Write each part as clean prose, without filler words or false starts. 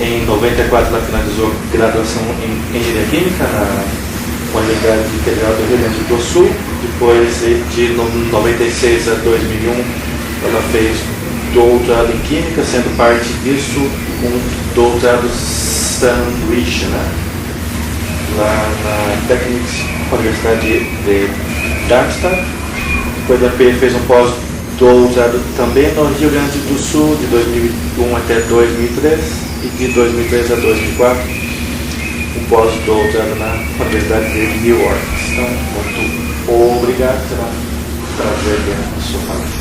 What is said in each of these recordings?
Em 94 ela finalizou graduação em Engenharia Química na Universidade Federal do Rio Grande do Sul. Depois, de 96 a 2001, ela fez doutorado em Química, sendo parte disso um doutorado sanduíche, né? Lá na Technics Universidade de Darmstadt. Depois ela fez um pós-doutorado também no Rio Grande do Sul, de 2001 até 2003, e de 2003 a 2004, um pós-doutorado na Universidade de New Orleans. Então, muito obrigado, será um prazer ver a sua palestra.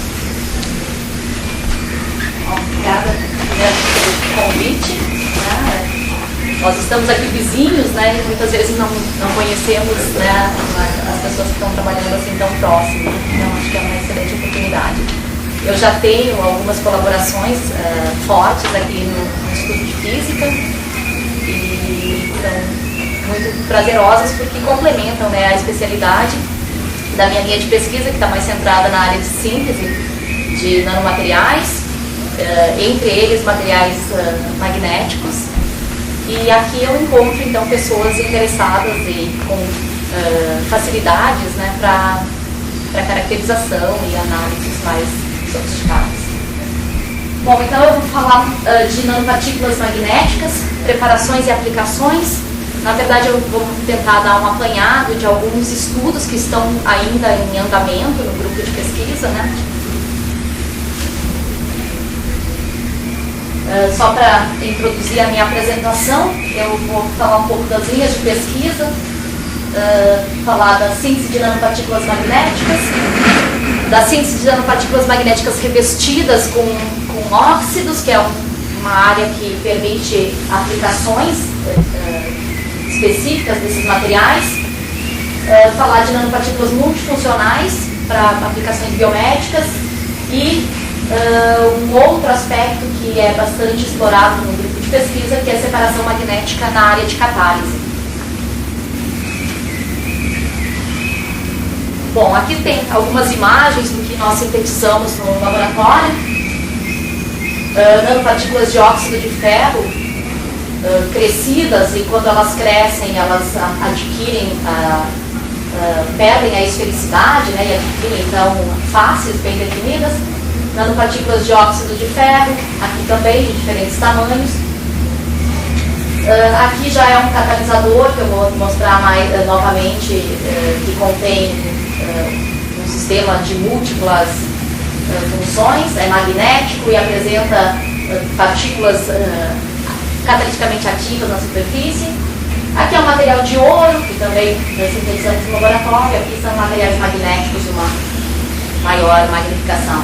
Obrigada pelo convite. Nós estamos aqui vizinhos, né, e muitas vezes não conhecemos, né, as pessoas que estão trabalhando assim tão próximo. Então, acho que é uma excelente oportunidade. Eu já tenho algumas colaborações fortes aqui no Instituto de Física e são muito prazerosas porque complementam, né, a especialidade da minha linha de pesquisa, que está mais centrada na área de síntese de nanomateriais, entre eles materiais magnéticos. E aqui eu encontro, então, pessoas interessadas e com facilidades, né, para caracterização e análises mais sofisticadas. Bom, então eu vou falar de nanopartículas magnéticas, preparações e aplicações. Na verdade, eu vou tentar dar um apanhado de alguns estudos que estão ainda em andamento no grupo de pesquisa, né? Só para introduzir a minha apresentação, eu vou falar um pouco das linhas de pesquisa, falar da síntese de nanopartículas magnéticas, da síntese de nanopartículas magnéticas revestidas com óxidos, que é uma área que permite aplicações específicas desses materiais, falar de nanopartículas multifuncionais para aplicações biomédicas e um outro aspecto que é bastante explorado no grupo de pesquisa, que é a separação magnética na área de catálise. Bom, aqui tem algumas imagens do que nós sintetizamos no laboratório. Nanopartículas de óxido de ferro crescidas, e quando elas crescem, elas adquirem, perdem a esfericidade, né, e adquirem então faces bem definidas. Nanopartículas de óxido de ferro, aqui também de diferentes tamanhos. Aqui já é um catalisador que eu vou mostrar novamente, que contém um sistema de múltiplas funções, é magnético e apresenta partículas cataliticamente ativas na superfície. Aqui é um material de ouro, que também sintetizamos no laboratório. Aqui são materiais magnéticos de uma maior magnificação.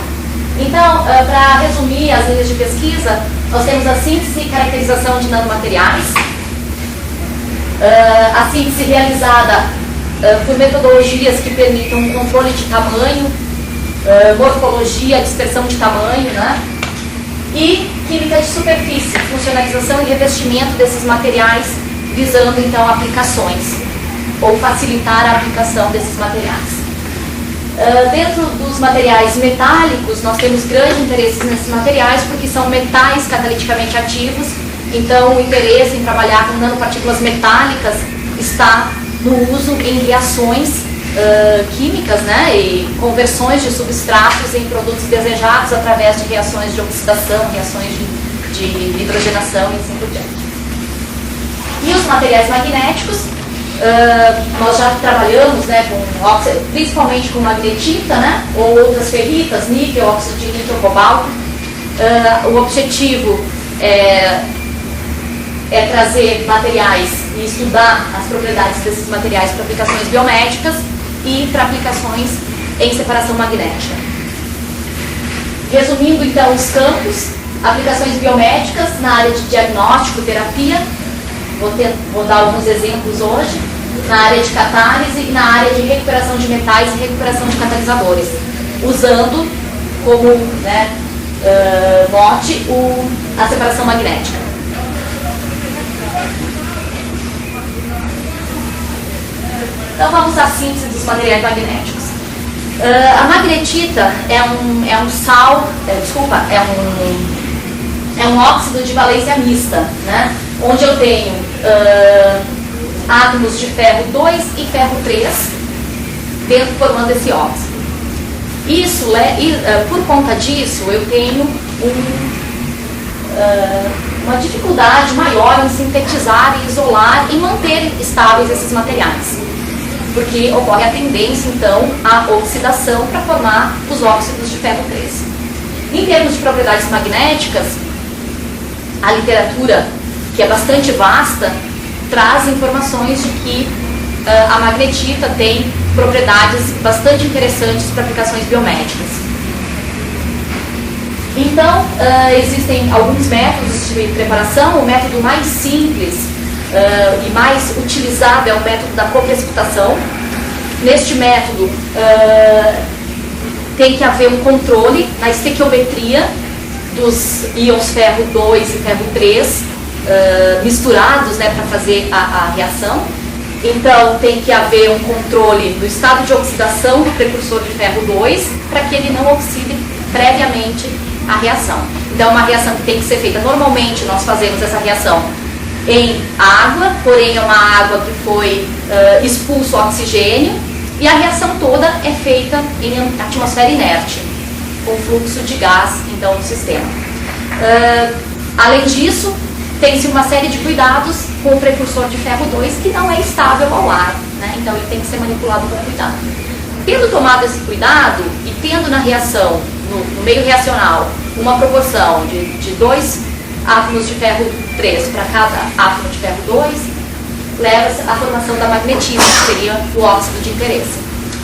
Então, para resumir as linhas de pesquisa, nós temos a síntese e caracterização de nanomateriais. A síntese realizada por metodologias que permitam um controle de tamanho, morfologia, dispersão de tamanho, né? E química de superfície, funcionalização e revestimento desses materiais, visando então aplicações, ou facilitar a aplicação desses materiais. Dentro dos materiais metálicos, nós temos grande interesse nesses materiais porque são metais cataliticamente ativos, então o interesse em trabalhar com nanopartículas metálicas está no uso em reações químicas, né, e conversões de substratos em produtos desejados através de reações de oxidação, reações de hidrogenação e assim por diante. E os materiais magnéticos, nós já trabalhamos, né, com óxido, principalmente com magnetita, né, ou outras ferritas, níquel, óxido de níquel, cobalto. O objetivo é trazer materiais e estudar as propriedades desses materiais para aplicações biomédicas e para aplicações em separação magnética. Resumindo então os campos, aplicações biomédicas na área de diagnóstico, terapia, vou dar alguns exemplos hoje, na área de catálise e na área de recuperação de metais e recuperação de catalisadores, usando como, né, mote a separação magnética. Então vamos à síntese dos materiais magnéticos. A magnetita é um sal, é um óxido de valência mista, né? Onde eu tenho átomos de ferro 2 e ferro 3 dentro, formando esse óxido. Isso, por conta disso, eu tenho uma dificuldade maior em sintetizar, em isolar e manter estáveis esses materiais, porque ocorre a tendência, então, à oxidação para formar os óxidos de ferro 3. Em termos de propriedades magnéticas, a literatura, que é bastante vasta, traz informações de que a magnetita tem propriedades bastante interessantes para aplicações biomédicas. Então, existem alguns métodos de preparação. O método mais simples e mais utilizado é o método da coprecipitação. Neste método, tem que haver um controle na estequiometria dos íons ferro 2 e ferro 3 misturados, né, para fazer a reação. Então, tem que haver um controle do estado de oxidação do precursor de ferro 2 para que ele não oxide previamente a reação. Então, é uma reação que tem que ser feita. Normalmente, nós fazemos essa reação em água, porém é uma água que foi expulso oxigênio, e a reação toda é feita em atmosfera inerte, com fluxo de gás, então, no sistema. Além disso, tem-se uma série de cuidados com o precursor de ferro 2, que não é estável ao ar, né? Então ele tem que ser manipulado com cuidado. Tendo tomado esse cuidado e tendo na reação, no meio reacional, uma proporção de 2 átomos de ferro 3 para cada átomo de ferro 2, leva-se à formação da magnetita, que seria o óxido de interesse.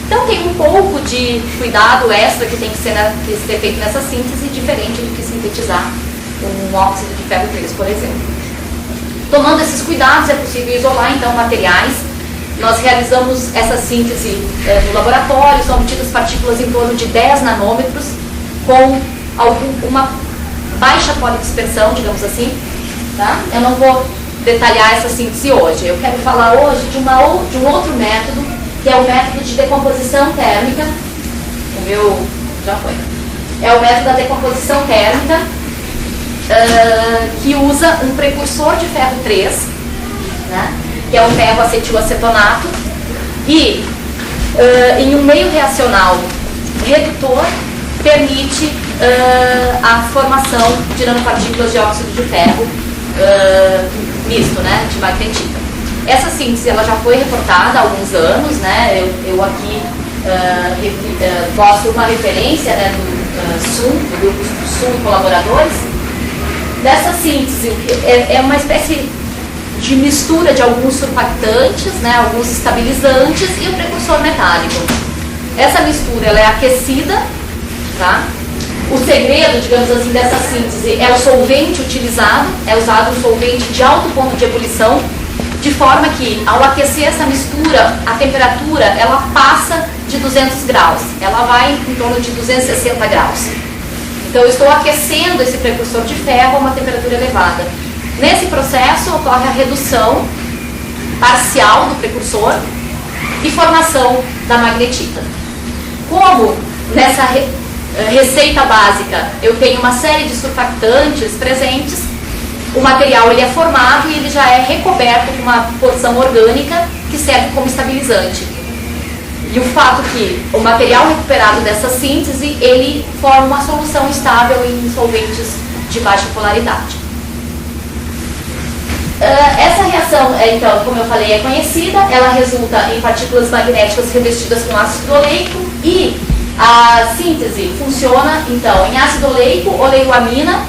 Então tem um pouco de cuidado extra que tem que ser feito nessa síntese, diferente do que sintetizar um óxido de ferro 3, por exemplo. Tomando esses cuidados, é possível isolar, então, materiais. Nós realizamos essa síntese no laboratório, são obtidas partículas em torno de 10 nanômetros, com uma baixa polidispersão, digamos assim. Tá? Eu não vou detalhar essa síntese hoje. Eu quero falar hoje de um outro método, que é o método de decomposição térmica. O meu já foi. É o método da decomposição térmica, que usa um precursor de ferro 3, né, que é o ferro acetilacetonato, e em um meio reacional redutor permite a formação de nanopartículas de óxido de ferro misto, né, de magnetita. Essa síntese ela já foi reportada há alguns anos, né, eu aqui mostro uma referência, né, do grupo SUM e colaboradores. Dessa síntese, é uma espécie de mistura de alguns surfactantes, né, alguns estabilizantes e o precursor metálico. Essa mistura ela é aquecida, tá? O segredo, digamos assim, dessa síntese é o solvente utilizado, é usado um solvente de alto ponto de ebulição, de forma que, ao aquecer essa mistura, a temperatura ela passa de 200 graus, ela vai em torno de 260 graus. Então, eu estou aquecendo esse precursor de ferro a uma temperatura elevada. Nesse processo, ocorre a redução parcial do precursor e formação da magnetita. Como nessa receita básica eu tenho uma série de surfactantes presentes, o material ele é formado e ele já é recoberto com uma porção orgânica que serve como estabilizante. E o fato que o material recuperado dessa síntese, ele forma uma solução estável em solventes de baixa polaridade. Essa reação, então, como eu falei, é conhecida, ela resulta em partículas magnéticas revestidas com ácido oleico e a síntese funciona, então, em ácido oleico, oleoamina,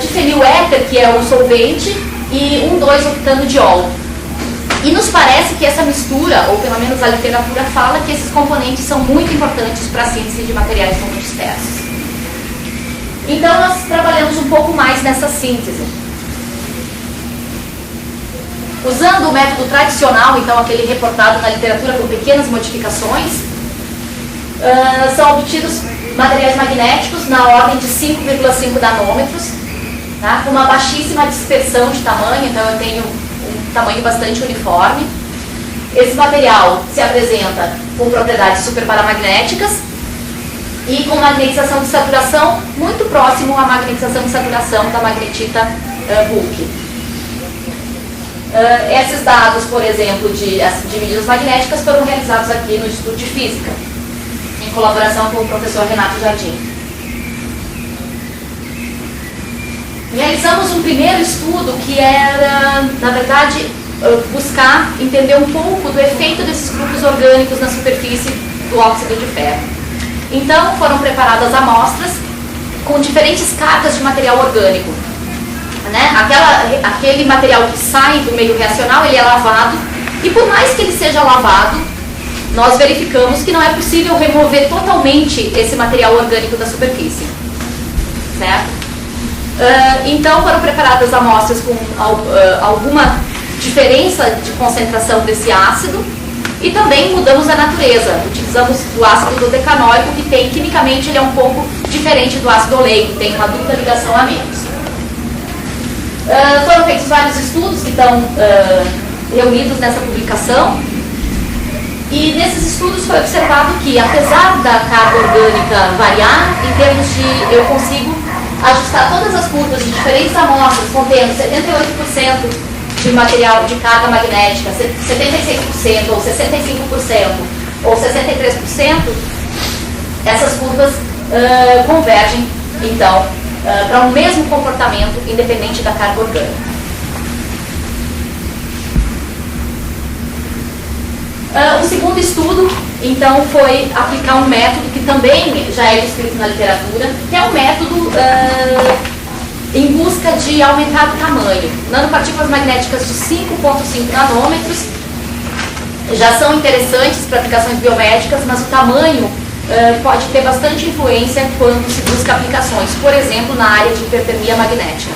difenil éter, que é o solvente, e 1,2-octano de ol. E nos parece que essa mistura, ou pelo menos a literatura fala, que esses componentes são muito importantes para a síntese de materiais muito dispersos. Então nós trabalhamos um pouco mais nessa síntese. Usando o método tradicional, então aquele reportado na literatura com pequenas modificações, são obtidos materiais magnéticos na ordem de 5,5 nanômetros, tá? Com uma baixíssima dispersão de tamanho, então eu tenho tamanho bastante uniforme. Esse material se apresenta com propriedades superparamagnéticas e com magnetização de saturação muito próximo à magnetização de saturação da magnetita Bulk. Esses dados, por exemplo, de medidas magnéticas foram realizados aqui no Instituto de Física, em colaboração com o professor Renato Jardim. Realizamos um primeiro estudo que era, na verdade, buscar entender um pouco do efeito desses grupos orgânicos na superfície do óxido de ferro. Então, foram preparadas amostras com diferentes cargas de material orgânico. Né? Aquele material que sai do meio reacional, ele é lavado, e por mais que ele seja lavado, nós verificamos que não é possível remover totalmente esse material orgânico da superfície. Certo? Então foram preparadas amostras com alguma diferença de concentração desse ácido, e também mudamos a natureza. Utilizamos o ácido dodecanóico, que tem, quimicamente, ele é um pouco diferente do ácido oleico, tem uma dupla ligação a menos. Foram feitos vários estudos que estão reunidos nessa publicação, e nesses estudos foi observado que, apesar da carga orgânica variar, em termos de, eu consigo ajustar todas as curvas de diferentes amostras, contendo 78% de material de carga magnética, 76% ou 65% ou 63%, essas curvas convergem, então, para um mesmo comportamento independente da carga orgânica. O segundo estudo, então, foi aplicar um método que também já é descrito na literatura, que é um método em busca de aumentar o tamanho. Nanopartículas magnéticas de 5,5 nanômetros já são interessantes para aplicações biomédicas, mas o tamanho pode ter bastante influência quando se busca aplicações, por exemplo, na área de hipertermia magnética.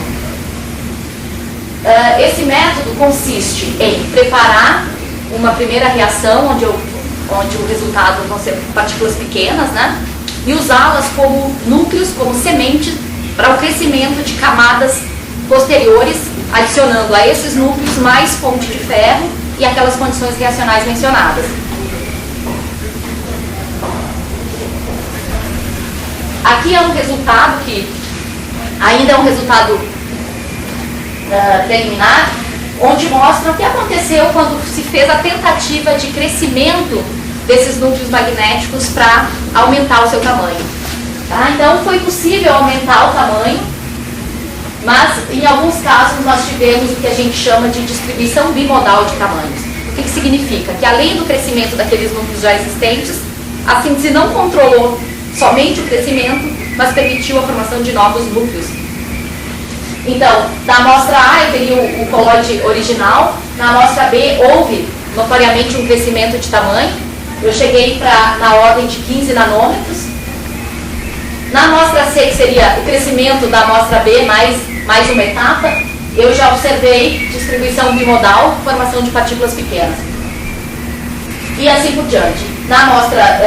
Esse método consiste em preparar uma primeira reação, onde o resultado vão ser partículas pequenas, né? E usá-las como núcleos, como sementes, para o crescimento de camadas posteriores, adicionando a esses núcleos mais fonte de ferro e aquelas condições reacionais mencionadas. Aqui é um resultado que ainda é um resultado preliminar, onde mostra o que aconteceu quando se fez a tentativa de crescimento desses núcleos magnéticos para aumentar o seu tamanho. Tá? Então foi possível aumentar o tamanho, mas em alguns casos nós tivemos o que a gente chama de distribuição bimodal de tamanhos. O que significa? Que além do crescimento daqueles núcleos já existentes, a síntese não controlou somente o crescimento, mas permitiu a formação de novos núcleos. Então, na amostra A eu teria o colóide original, na amostra B houve notoriamente um crescimento de tamanho, eu cheguei na ordem de 15 nanômetros. Na amostra C, que seria o crescimento da amostra B mais uma etapa, eu já observei distribuição bimodal, formação de partículas pequenas. E assim por diante. Na amostra,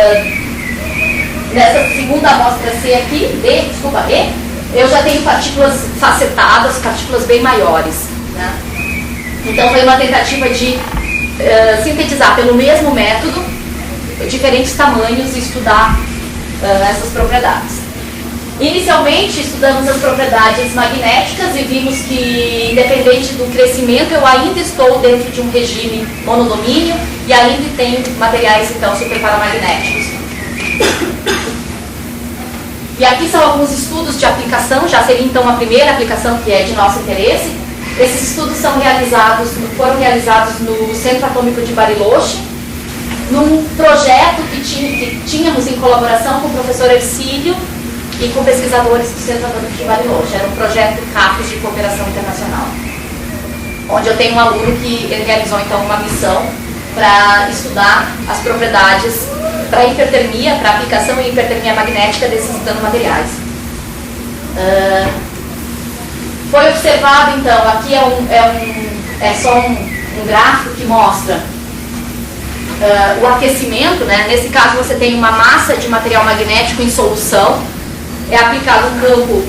nessa segunda amostra C aqui, E, eu já tenho partículas facetadas, partículas bem maiores. Né? Então foi uma tentativa de sintetizar pelo mesmo método diferentes tamanhos e estudar essas propriedades. Inicialmente estudamos as propriedades magnéticas e vimos que, independente do crescimento, eu ainda estou dentro de um regime monodomínio e ainda tenho materiais então superparamagnéticos. E aqui são alguns estudos de aplicação, já seria então a primeira aplicação que é de nosso interesse. Esses estudos foram realizados no Centro Atômico de Bariloche, num projeto que tínhamos em colaboração com o professor Ercílio e com pesquisadores do Centro Atômico de Bariloche. Era um projeto CAPES de cooperação internacional, onde eu tenho um aluno que ele realizou então uma missão para estudar as propriedades para hipertermia, para aplicação em hipertermia magnética desses nanomateriais. Foi observado então, aqui é só um gráfico que mostra o aquecimento, né? Nesse caso você tem uma massa de material magnético em solução, é aplicado um campo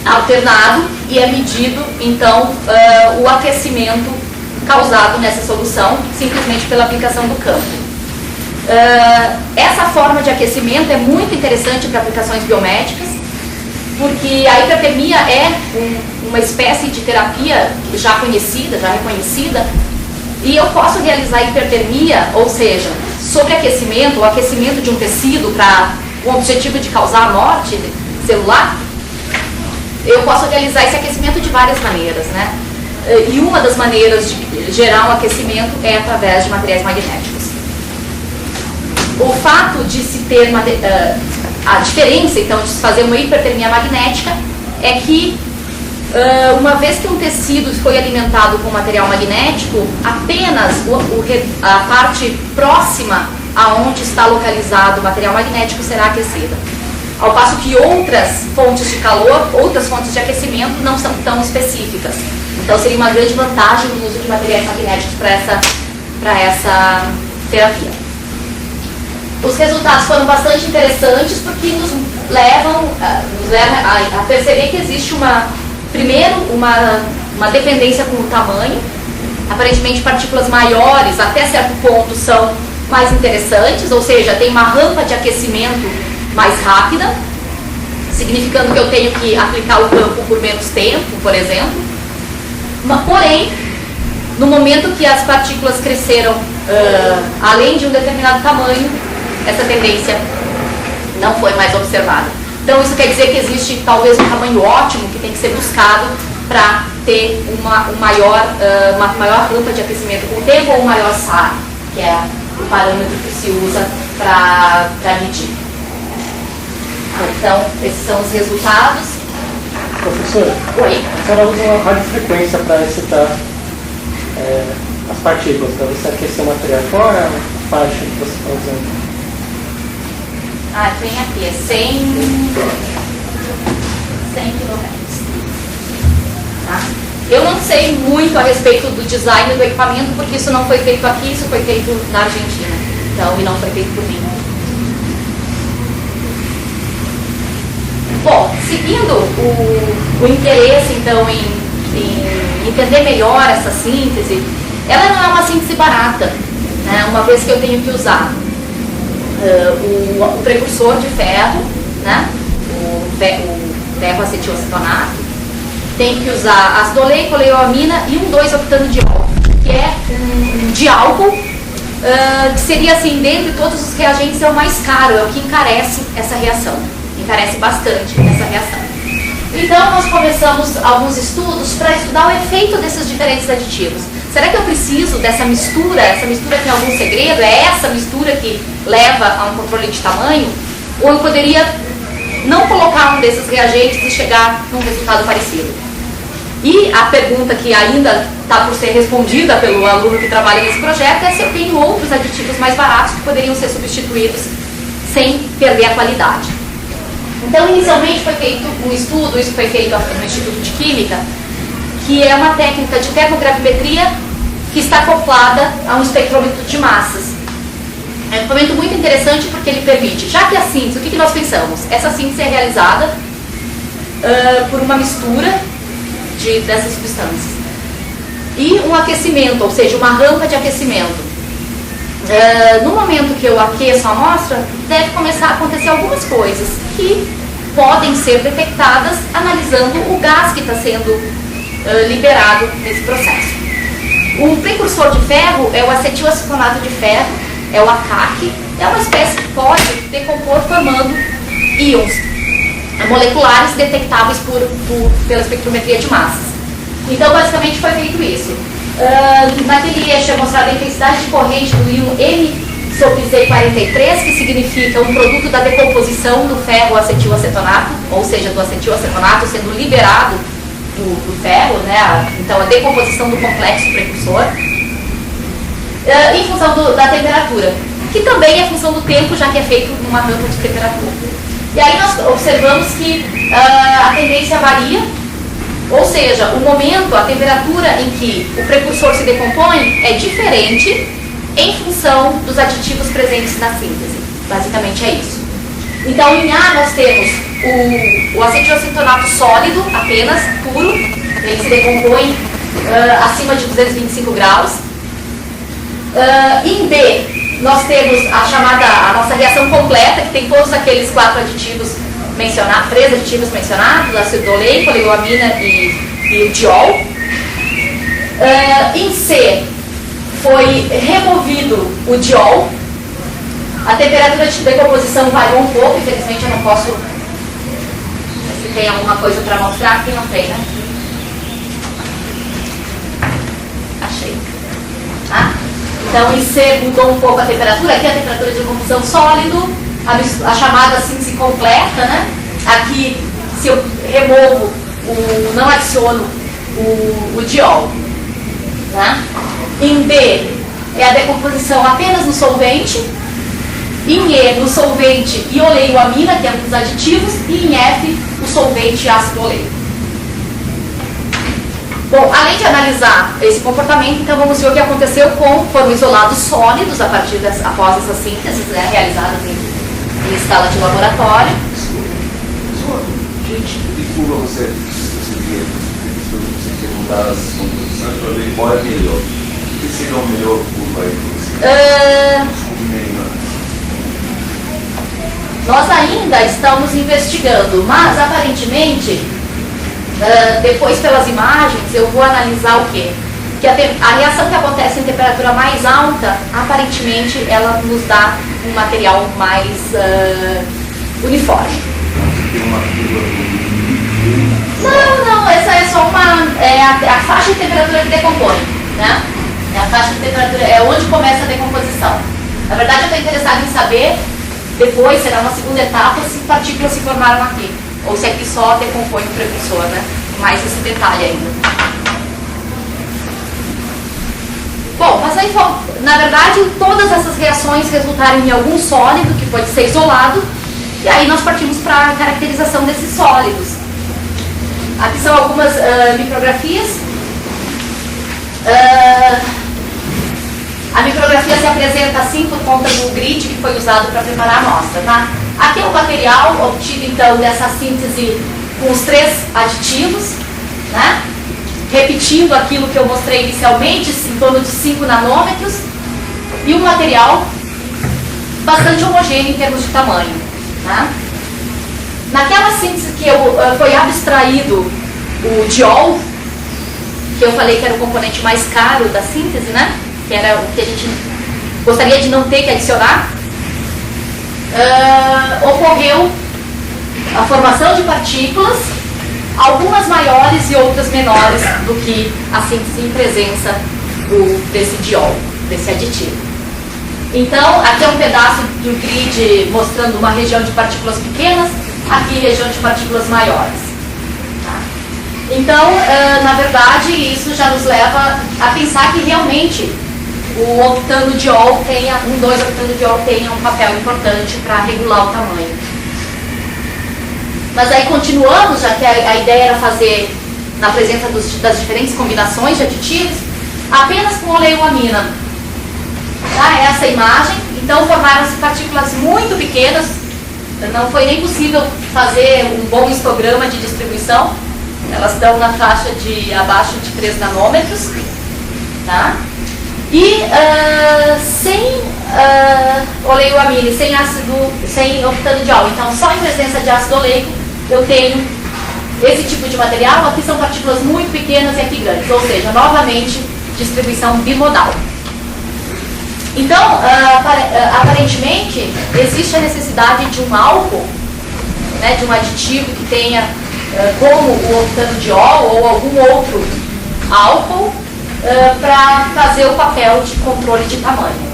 alternado e é medido então o aquecimento causado nessa solução simplesmente pela aplicação do campo. Essa forma de aquecimento é muito interessante para aplicações biomédicas, porque a hipertermia é uma espécie de terapia já conhecida, já reconhecida, e eu posso realizar hipertermia, ou seja, sobreaquecimento ou aquecimento de um tecido com o objetivo de causar a morte celular. Eu posso realizar esse aquecimento de várias maneiras, né? E uma das maneiras de gerar um aquecimento é através de materiais magnéticos. O fato de se ter a diferença, então, de se fazer uma hipertermia magnética é que, uma vez que um tecido foi alimentado com material magnético, apenas a parte próxima aonde está localizado o material magnético será aquecida. Ao passo que outras fontes de calor, outras fontes de aquecimento não são tão específicas. Então seria uma grande vantagem no uso de materiais magnéticos para essa terapia. Os resultados foram bastante interessantes porque nos levam a perceber que existe primeiro uma dependência com o tamanho. Aparentemente partículas maiores até certo ponto são mais interessantes, ou seja, tem uma rampa de aquecimento mais rápida, significando que eu tenho que aplicar o campo por menos tempo, por exemplo. Porém, no momento que as partículas cresceram além de um determinado tamanho, essa tendência não foi mais observada. Então isso quer dizer que existe talvez um tamanho ótimo que tem que ser buscado para ter uma maior rampa de aquecimento com o tempo, ou um maior SAR, que é o parâmetro que se usa para medir. Então, esses são os resultados. Professora, Oi? a senhora usa uma radiofrequência para excitar as partículas, para você aquecer o material. Qual é a faixa que você está usando? Tem aqui, é 100 km. Tá? Eu não sei muito a respeito do design do equipamento, porque isso não foi feito aqui, isso foi feito na Argentina. Então, e não foi feito por mim. Bom, seguindo o interesse, então, em entender melhor essa síntese, ela não é uma síntese barata, né? Uma vez que eu tenho que usar o precursor de ferro, né? o ferro acetilacetonato, tem que usar ácido oleico, oleoamina e um 2-octano de álcool, que é um de álcool, que seria, assim, dentre todos os reagentes, é o mais caro, é o que encarece essa reação. Encarece bastante essa reação. Então, nós começamos alguns estudos para estudar o efeito desses diferentes aditivos. Será que eu preciso dessa mistura? Essa mistura tem algum segredo? É essa mistura que leva a um controle de tamanho? Ou eu poderia não colocar um desses reagentes e chegar num resultado parecido? E a pergunta que ainda está por ser respondida pelo aluno que trabalha nesse projeto é se eu tenho outros aditivos mais baratos que poderiam ser substituídos sem perder a qualidade. Então, inicialmente foi feito um estudo, isso foi feito no Instituto de Química, que é uma técnica de termogravimetria que está acoplada a um espectrômetro de massas. É um equipamento muito interessante porque ele permite, já que a síntese, o que nós pensamos? Essa síntese é realizada por uma mistura dessas substâncias e um aquecimento, ou seja, uma rampa de aquecimento. No momento que eu aqueço a amostra, deve começar a acontecer algumas coisas que podem ser detectadas analisando o gás que está sendo liberado nesse processo. O precursor de ferro é o acetilacetonato de ferro, é o ACAC, é uma espécie que pode decompor formando íons moleculares detectáveis pela espectrometria de massas. Então, basicamente, foi feito isso. Naquele eixo é mostrada a intensidade de corrente do íon M-SOPZ43, que significa um produto da decomposição do ferro acetilacetonato, ou seja, do acetilacetonato sendo liberado do ferro, né? Então a decomposição do complexo precursor, em função da temperatura, que também é função do tempo, já que é feito numa rampa de temperatura. E aí nós observamos que a tendência varia, ou seja, o momento, a temperatura em que o precursor se decompõe é diferente em função dos aditivos presentes na síntese. Basicamente é isso. Então, em A nós temos o acetilacetonato sólido, apenas, puro, ele se decompõe acima de 225 graus. Em B, nós temos a nossa reação completa, que tem todos aqueles 4 aditivos mencionados, 3 aditivos mencionados, ácido oleico, oleoamina e o diol. Em C, foi removido o diol. A temperatura de decomposição variou um pouco, infelizmente eu não posso... Se tem alguma coisa para mostrar, aqui não tem, né? Achei. Tá? Então, em C mudou um pouco a temperatura. Aqui a temperatura de decomposição sólido, a chamada síntese completa, né? Aqui, se eu removo, não adiciono o diol. Né? Em B, é a decomposição apenas no solvente. Em E, no solvente e oleoamina, que é um dos aditivos. E em F, o solvente e ácido oleico. Bom, além de analisar esse comportamento, então vamos ver o que aconteceu foram isolados sólidos após essas sínteses, né, realizadas em escala de laboratório. Que curva você conseguia mudar as composições para ver qual é melhor? O que seria o melhor curva aí para você? Nós ainda estamos investigando, mas aparentemente, depois pelas imagens, eu vou analisar o quê? Que a reação que acontece em temperatura mais alta, aparentemente, ela nos dá um material mais uniforme. Não, essa é só a faixa de temperatura que decompõe, né? É a faixa de temperatura, é onde começa a decomposição. Na verdade, eu estou interessado em saber, depois, será uma segunda etapa, se partículas se formaram aqui. Ou se aqui só decompõe o precursor, né? Mais esse detalhe ainda. Bom, mas aí, na verdade, todas essas reações resultaram em algum sólido que pode ser isolado. E aí nós partimos para a caracterização desses sólidos. Aqui são algumas micrografias. A micrografia se apresenta assim por conta do grid que foi usado para preparar a amostra, tá? Aqui é o material obtido então dessa síntese com os 3 aditivos, né? Repetindo aquilo que eu mostrei inicialmente, em torno de 5 nanômetros, e um material bastante homogêneo em termos de tamanho, né? Naquela síntese que foi abstraído o diol, que eu falei que era o componente mais caro da síntese, né? Que era o que a gente gostaria de não ter que adicionar, ocorreu a formação de partículas, algumas maiores e outras menores do que a síntese em presença desse diol, desse aditivo. Então, aqui é um pedaço do grid mostrando uma região de partículas pequenas, aqui região de partículas maiores. Tá? Então, na verdade, isso já nos leva a pensar que realmente o octanodiol tenha, 2-octanodiol tenha um papel importante para regular o tamanho. Mas aí continuamos, já que a ideia era fazer, na presença das diferentes combinações de aditivos, apenas com oleoamina. Tá? Essa imagem, então formaram-se partículas muito pequenas, não foi nem possível fazer um bom histograma de distribuição, elas estão na faixa de abaixo de 3 nanômetros, tá? E sem oleoamina, sem octanodiol, então só em presença de ácido oleico eu tenho esse tipo de material. Aqui são partículas muito pequenas e aqui grandes, ou seja, novamente distribuição bimodal. Então, aparentemente, existe a necessidade de um álcool, né, de um aditivo que tenha como o octanodiol ou algum outro álcool para fazer o papel de controle de tamanho.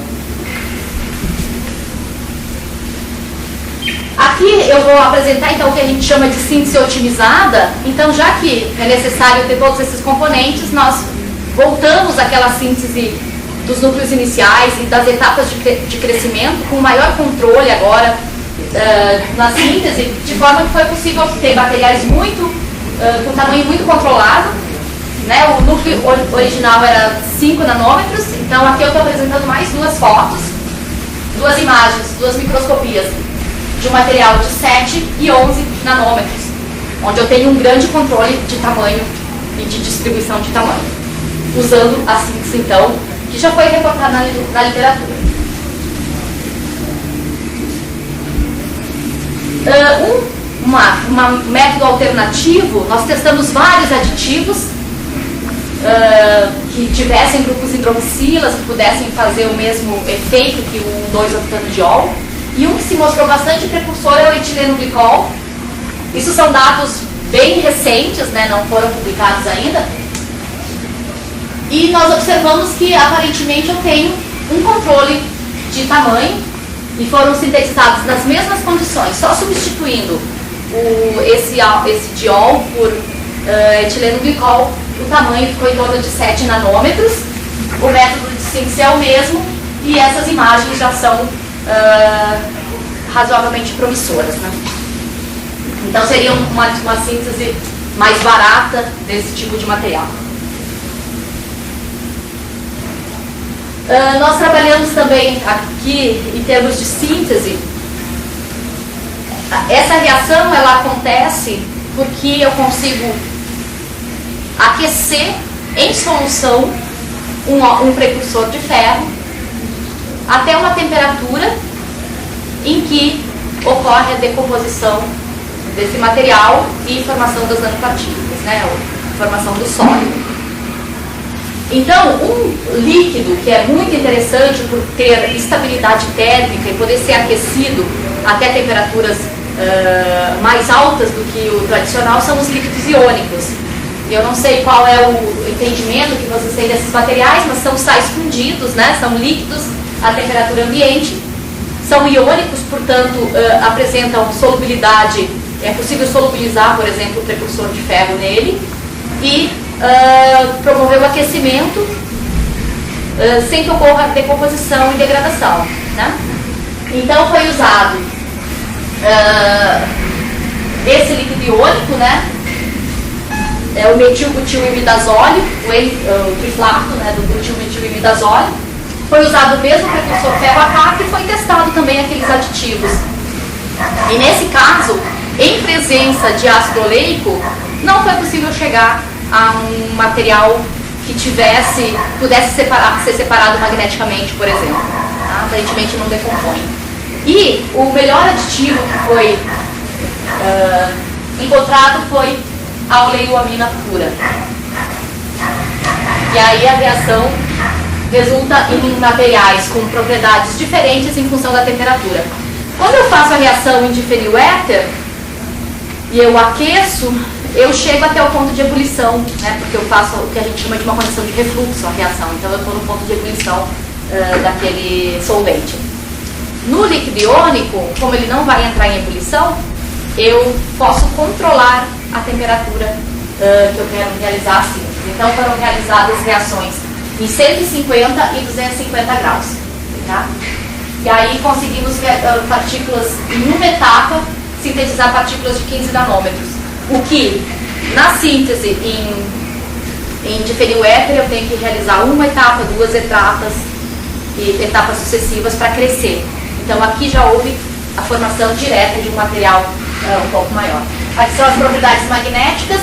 Aqui eu vou apresentar então o que a gente chama de síntese otimizada. Então, já que é necessário ter todos esses componentes, nós voltamos àquela síntese dos núcleos iniciais e das etapas de crescimento com maior controle agora na síntese, de forma que foi possível obter materiais com tamanho muito controlado. Né? O núcleo original era 5 nanômetros, então aqui eu estou apresentando mais 2 fotos, 2 imagens, 2 microscopias de um material de 7 e 11 nanômetros, onde eu tenho um grande controle de tamanho e de distribuição de tamanho, usando a síntese então, que já foi reportada na literatura. Um método alternativo, nós testamos vários aditivos que tivessem grupos hidroxilas, que pudessem fazer o mesmo efeito que o 2-octanediol. E um que se mostrou bastante precursor é o etileno glicol. Isso são dados bem recentes, né, não foram publicados ainda. E nós observamos que aparentemente eu tenho um controle de tamanho e foram sintetizados nas mesmas condições, só substituindo esse diol por etileno glicol. O tamanho ficou em torno de 7 nanômetros, o método de síntese é o mesmo e essas imagens já são razoavelmente promissoras, né? Então seria uma síntese mais barata desse tipo de material. Nós trabalhamos também aqui em termos de síntese. Essa reação ela acontece porque eu consigo aquecer em solução um precursor de ferro até uma temperatura em que ocorre a decomposição desse material e formação das nanopartículas, né, a formação do sólido. Então, um líquido que é muito interessante por ter estabilidade térmica e poder ser aquecido até temperaturas mais altas do que o tradicional são os líquidos iônicos. Eu não sei qual é o entendimento que vocês têm desses materiais, mas são sais fundidos, né? São líquidos à temperatura ambiente, são iônicos, portanto, apresentam solubilidade, é possível solubilizar, por exemplo, o precursor de ferro nele e promover o aquecimento sem que ocorra decomposição e degradação, né? Então foi usado esse líquido iônico, né? É o metilbutil-imidazóleo, o triflato, né, do butil-metil-imidazóleo. Foi usado o mesmo precursor ferro AK e foi testado também aqueles aditivos. E nesse caso, em presença de ácido oleico, não foi possível chegar a um material que pudesse ser separado magneticamente, por exemplo. Tá? Aparentemente não decompõe. E o melhor aditivo que foi encontrado foi a oleoamina pura. E aí a reação resulta em materiais com propriedades diferentes em função da temperatura. Quando eu faço a reação em difenil éter e eu aqueço, eu chego até o ponto de ebulição, né, porque eu faço o que a gente chama de uma condição de refluxo, a reação. Então eu estou no ponto de ebulição daquele solvente. No líquido iônico, como ele não vai entrar em ebulição, eu posso controlar a temperatura que eu quero realizar a síntese. Então foram realizadas reações em 150 e 250 graus. Tá? E aí conseguimos partículas em uma etapa, sintetizar partículas de 15 nanômetros. O que, na síntese em difenil éter, eu tenho que realizar uma etapa, 2 etapas e etapas sucessivas para crescer. Então aqui já houve a formação direta de um material um pouco maior. Aqui são as propriedades magnéticas.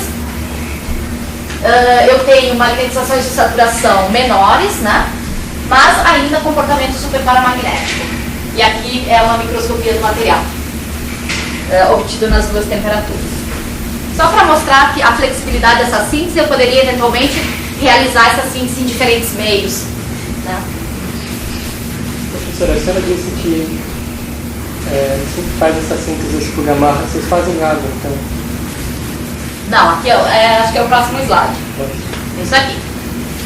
Eu tenho magnetizações de saturação menores, né? Mas ainda comportamento superparamagnético. E aqui é uma microscopia do material, obtido nas duas temperaturas. Só para mostrar que a flexibilidade dessa síntese, eu poderia eventualmente realizar essa síntese em diferentes meios, né? Professora, a senhora disse que sempre faz essa síntese por gamarra, vocês fazem nada, então? Não, aqui acho que é o próximo slide. Isso aqui.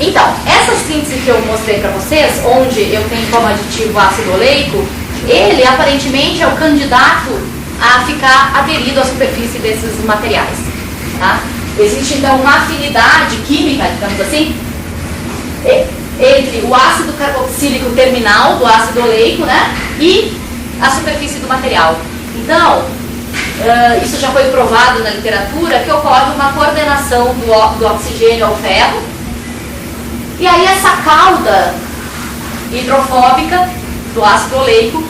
Então, essa síntese que eu mostrei para vocês, onde eu tenho como aditivo ácido oleico, ele aparentemente é o candidato a ficar aderido à superfície desses materiais. Tá? Existe então uma afinidade química, digamos assim, entre o ácido carboxílico terminal do ácido oleico, né, e a superfície do material. Então, isso já foi provado na literatura, que ocorre uma coordenação do oxigênio ao ferro, e aí essa cauda hidrofóbica do ácido oleico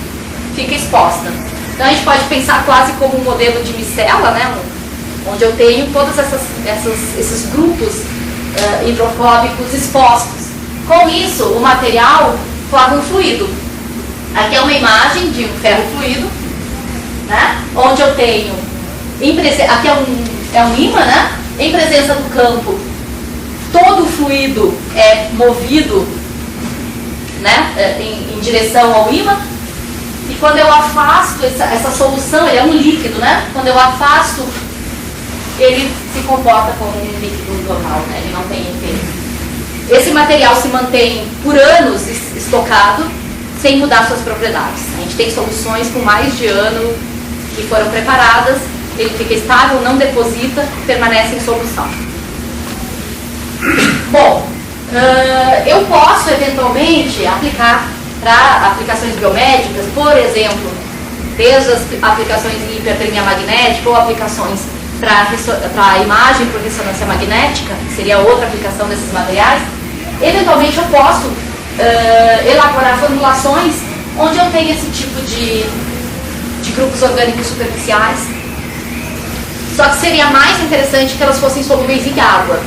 fica exposta. Então a gente pode pensar quase como um modelo de micela, né, onde eu tenho todos esses grupos hidrofóbicos expostos. Com isso, o material forma um fluido. Aqui é uma imagem de um ferro fluido, né? Onde eu tenho, aqui é um ímã, né? Em presença do campo, todo o fluido é movido, né? Em direção ao ímã. E quando eu afasto essa solução, ele é um líquido, né? Quando eu afasto, ele se comporta como um líquido normal, né? Ele não tem efeito. Esse material se mantém por anos estocado, sem mudar suas propriedades. A gente tem soluções com mais de ano que foram preparadas, ele fica estável, não deposita, permanece em solução. Bom, eu posso eventualmente aplicar para aplicações biomédicas, por exemplo, desde as aplicações em hipertermia magnética ou aplicações para imagem por ressonância magnética, que seria outra aplicação desses materiais. Eventualmente eu posso elaborar formulações onde eu tenho esse tipo de grupos orgânicos superficiais, só que seria mais interessante que elas fossem solúveis em água,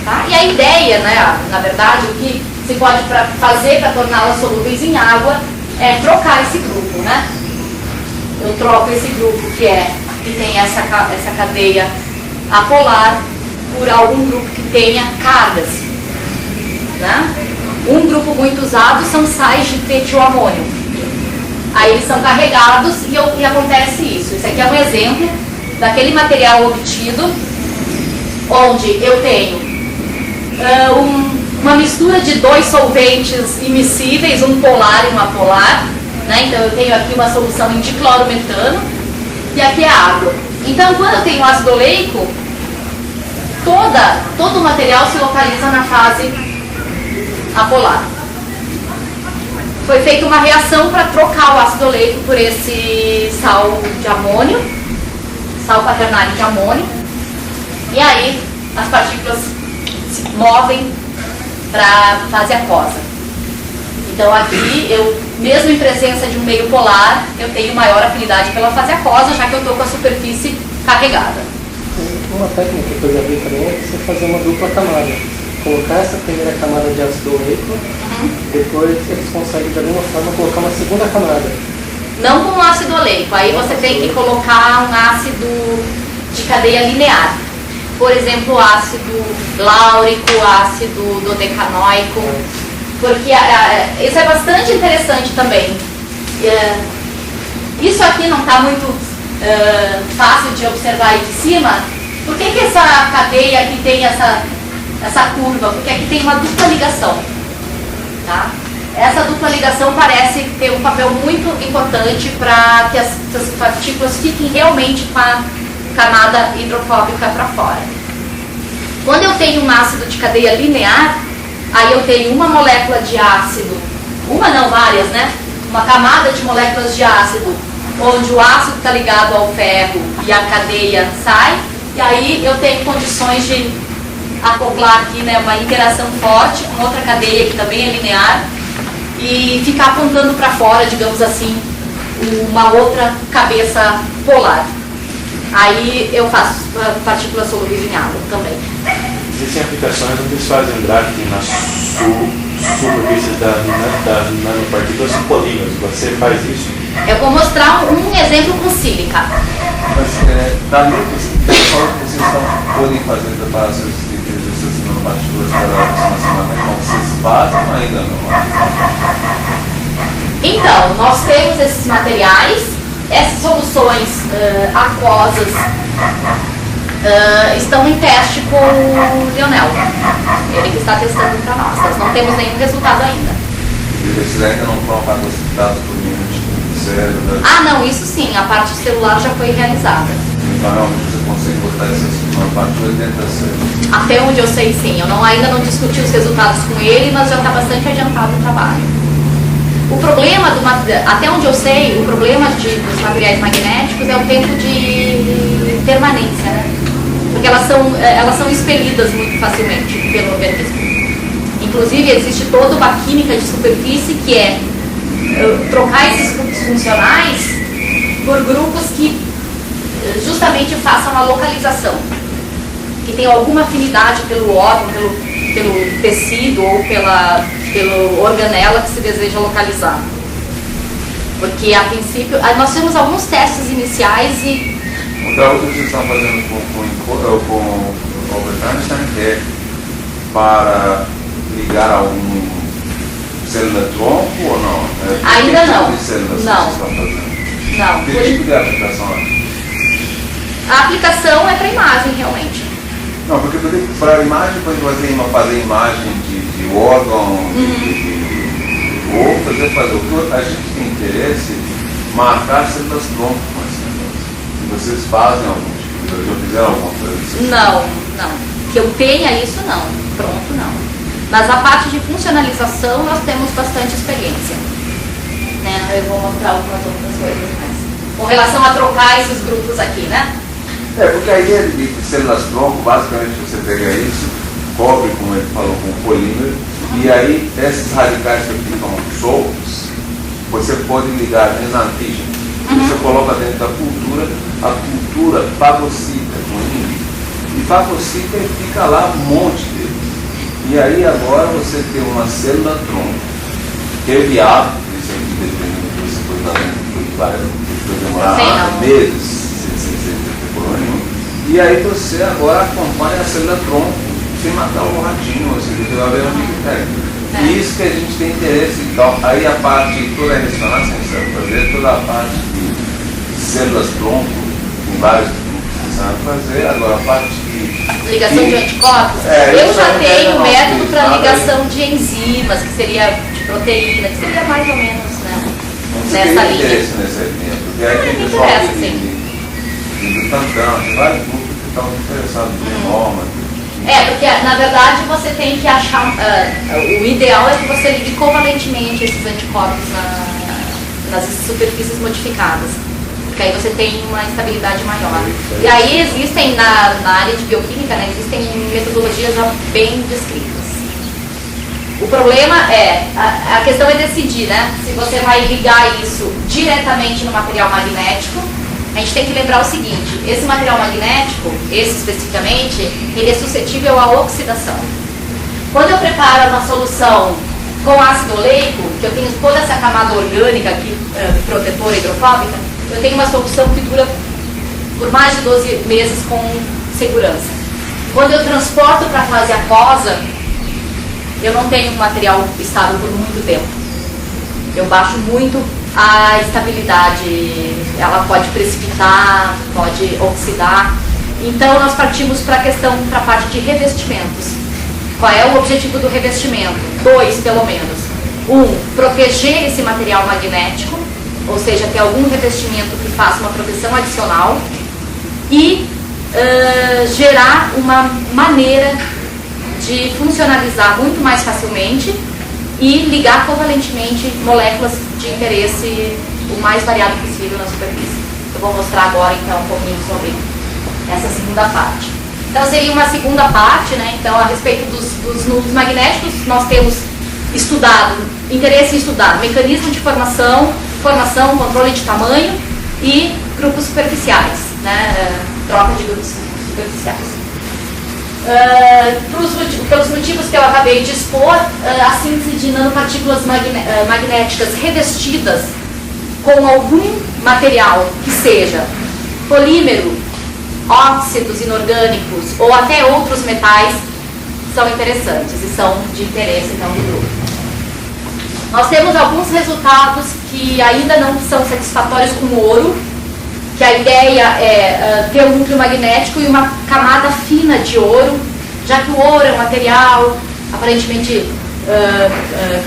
tá? E a ideia, né, na verdade, o que se pode fazer para torná-las solúveis em água é trocar esse grupo, né? Eu troco esse grupo que tem essa cadeia apolar por algum grupo que tenha cargas, né? Um grupo muito usado são sais de tetioamônio. Aí eles são carregados e acontece isso. Esse aqui é um exemplo daquele material obtido, onde eu tenho uma mistura de dois solventes immiscíveis, um polar e um apolar, né? Então eu tenho aqui uma solução em diclorometano e aqui é água. Então quando eu tenho ácido oleico, todo o material se localiza na fase apolar. Foi feita uma reação para trocar o ácido oleico por esse sal de amônio, sal quaternário de amônio, e aí as partículas se movem para a fase aquosa. Então aqui, mesmo em presença de um meio polar, eu tenho maior afinidade pela fase aquosa, já que eu estou com a superfície carregada. Uma técnica que eu já vi também é você fazer uma dupla camada. Colocar essa primeira camada de ácido oleico, depois eles conseguem de alguma forma colocar uma segunda camada. Não com ácido oleico, aí você tem que colocar um ácido de cadeia linear. Por exemplo, ácido láurico, ácido dodecanoico, porque isso é bastante interessante também. Isso aqui não está muito fácil de observar aí de cima. Por que essa cadeia aqui tem essa curva? Porque aqui tem uma dupla ligação, tá? Essa dupla ligação parece ter um papel muito importante para que as partículas fiquem realmente com a camada hidrofóbica para fora. Quando eu tenho um ácido de cadeia linear, aí eu tenho uma molécula de ácido, várias, né? Uma camada de moléculas de ácido, onde o ácido está ligado ao ferro e a cadeia sai, e aí eu tenho condições de acoplar aqui, né, uma interação forte com outra cadeia que também é linear e ficar apontando para fora, digamos assim, uma outra cabeça polar. Aí eu faço partículas solúveis em água também. Existem aplicações onde eles fazem drafting na superfície das nanopartículas em polímeros. Você faz isso? Eu vou mostrar um exemplo com sílica. Mas dali vocês podem fazer preparações dessas nanopartículas para a próxima semana, então vocês fazem ou ainda não? Então, nós temos esses materiais, essas soluções aquosas estão em teste com o Lionel. Ele que está testando para nós. Nós não temos nenhum resultado ainda. E esses ainda não foram fagocitados por nenhum tipo de célula? Ah, não, isso sim, a parte celular já foi realizada. Então realmente você consegue botar essas partículas dentro da célula? Até onde eu sei, sim. Eu ainda não discuti os resultados com ele, mas já está bastante adiantado o trabalho. O problema, até onde eu sei, o problema dos materiais magnéticos é o tempo de permanência, né? Porque elas são expelidas muito facilmente pelo organismo. Inclusive, existe toda uma química de superfície que é trocar esses grupos funcionais por grupos que justamente façam a localização, que tenham alguma afinidade pelo órgão, pelo tecido ou pelo organela que se deseja localizar. Porque, a princípio, nós temos alguns testes iniciais e... Então, o que vocês estão fazendo com o Albert Einstein é para ligar algum célula-tronco ou não? Ainda não. Que tipo de células Não. vocês estão fazendo? Não. Que tipo de aplicação é? A aplicação é para imagem, realmente. Não, porque para a imagem, quando fazer imagem de órgão, ou fazer o que a gente tem interesse, marcar células tronco com as células. E vocês fazem algum tipo, já fizeram alguma coisa assim? Não. Que eu tenha isso, não. Pronto, não. Mas a parte de funcionalização, nós temos bastante experiência. Né? Eu vou mostrar algumas outras coisas mais. Com relação a trocar esses grupos aqui, né? Porque a ideia de células-tronco, basicamente você pega isso, cobre, como ele falou, com polímero, e aí esses radicais que ficam soltos, você pode ligar em antígeno. Você coloca dentro da cultura, a cultura fagocita com ele, e fagocita e fica lá um monte deles. E aí agora você tem uma célula-tronco, que é viável, isso aqui depende do que você foi fazendo, vai demorar meses. E aí você agora acompanha a célula-tronco sem matar o ratinho, ou seja, você vai ver onde que pega. E isso que a gente tem interesse. Então, aí a parte, toda a ressonância que você vai fazer, toda a parte de células-tronco, tem vários que você vai fazer, agora a parte de... Ligação de anticorpos? Eu já tenho método para ligação de enzimas, que seria de proteína, que seria mais ou menos, né, nessa linha. Interesse nessa linha, porque aí tem pessoal do Tantão, tem vários grupos que estão interessados em genoma. Porque na verdade você tem que achar, o ideal é que você ligue covalentemente esses anticorpos nas superfícies modificadas, porque aí você tem uma estabilidade maior. E aí existem, na área de bioquímica, né, existem metodologias já bem descritas. O problema a questão é decidir, né, se você vai ligar isso diretamente no material magnético. A gente tem que lembrar o seguinte, esse material magnético, esse especificamente, ele é suscetível à oxidação. Quando eu preparo uma solução com ácido oleico, que eu tenho toda essa camada orgânica aqui, protetora hidrofóbica, eu tenho uma solução que dura por mais de 12 meses com segurança. Quando eu transporto para a fase aquosa, eu não tenho um material estável por muito tempo. Eu baixo muito a estabilidade, ela pode precipitar, pode oxidar. Então nós partimos para a parte de revestimentos. Qual é o objetivo do revestimento? 2, pelo menos. 1, proteger esse material magnético, ou seja, ter algum revestimento que faça uma proteção adicional e gerar uma maneira de funcionalizar muito mais facilmente e ligar covalentemente moléculas de interesse o mais variado possível na superfície. Eu vou mostrar agora então um pouquinho sobre essa segunda parte. Então seria uma segunda parte, né? Então a respeito dos núcleos magnéticos, nós temos estudado, interesse em estudar mecanismo de formação, controle de tamanho e grupos superficiais, né? Troca de grupos superficiais. Pelos motivos que eu acabei de expor, a síntese de nanopartículas magnéticas revestidas com algum material que seja polímero, óxidos inorgânicos ou até outros metais são interessantes e são de interesse então do grupo. Nós temos alguns resultados que ainda não são satisfatórios com o ouro, que a ideia é ter um núcleo magnético e uma camada fina de ouro, já que o ouro é um material aparentemente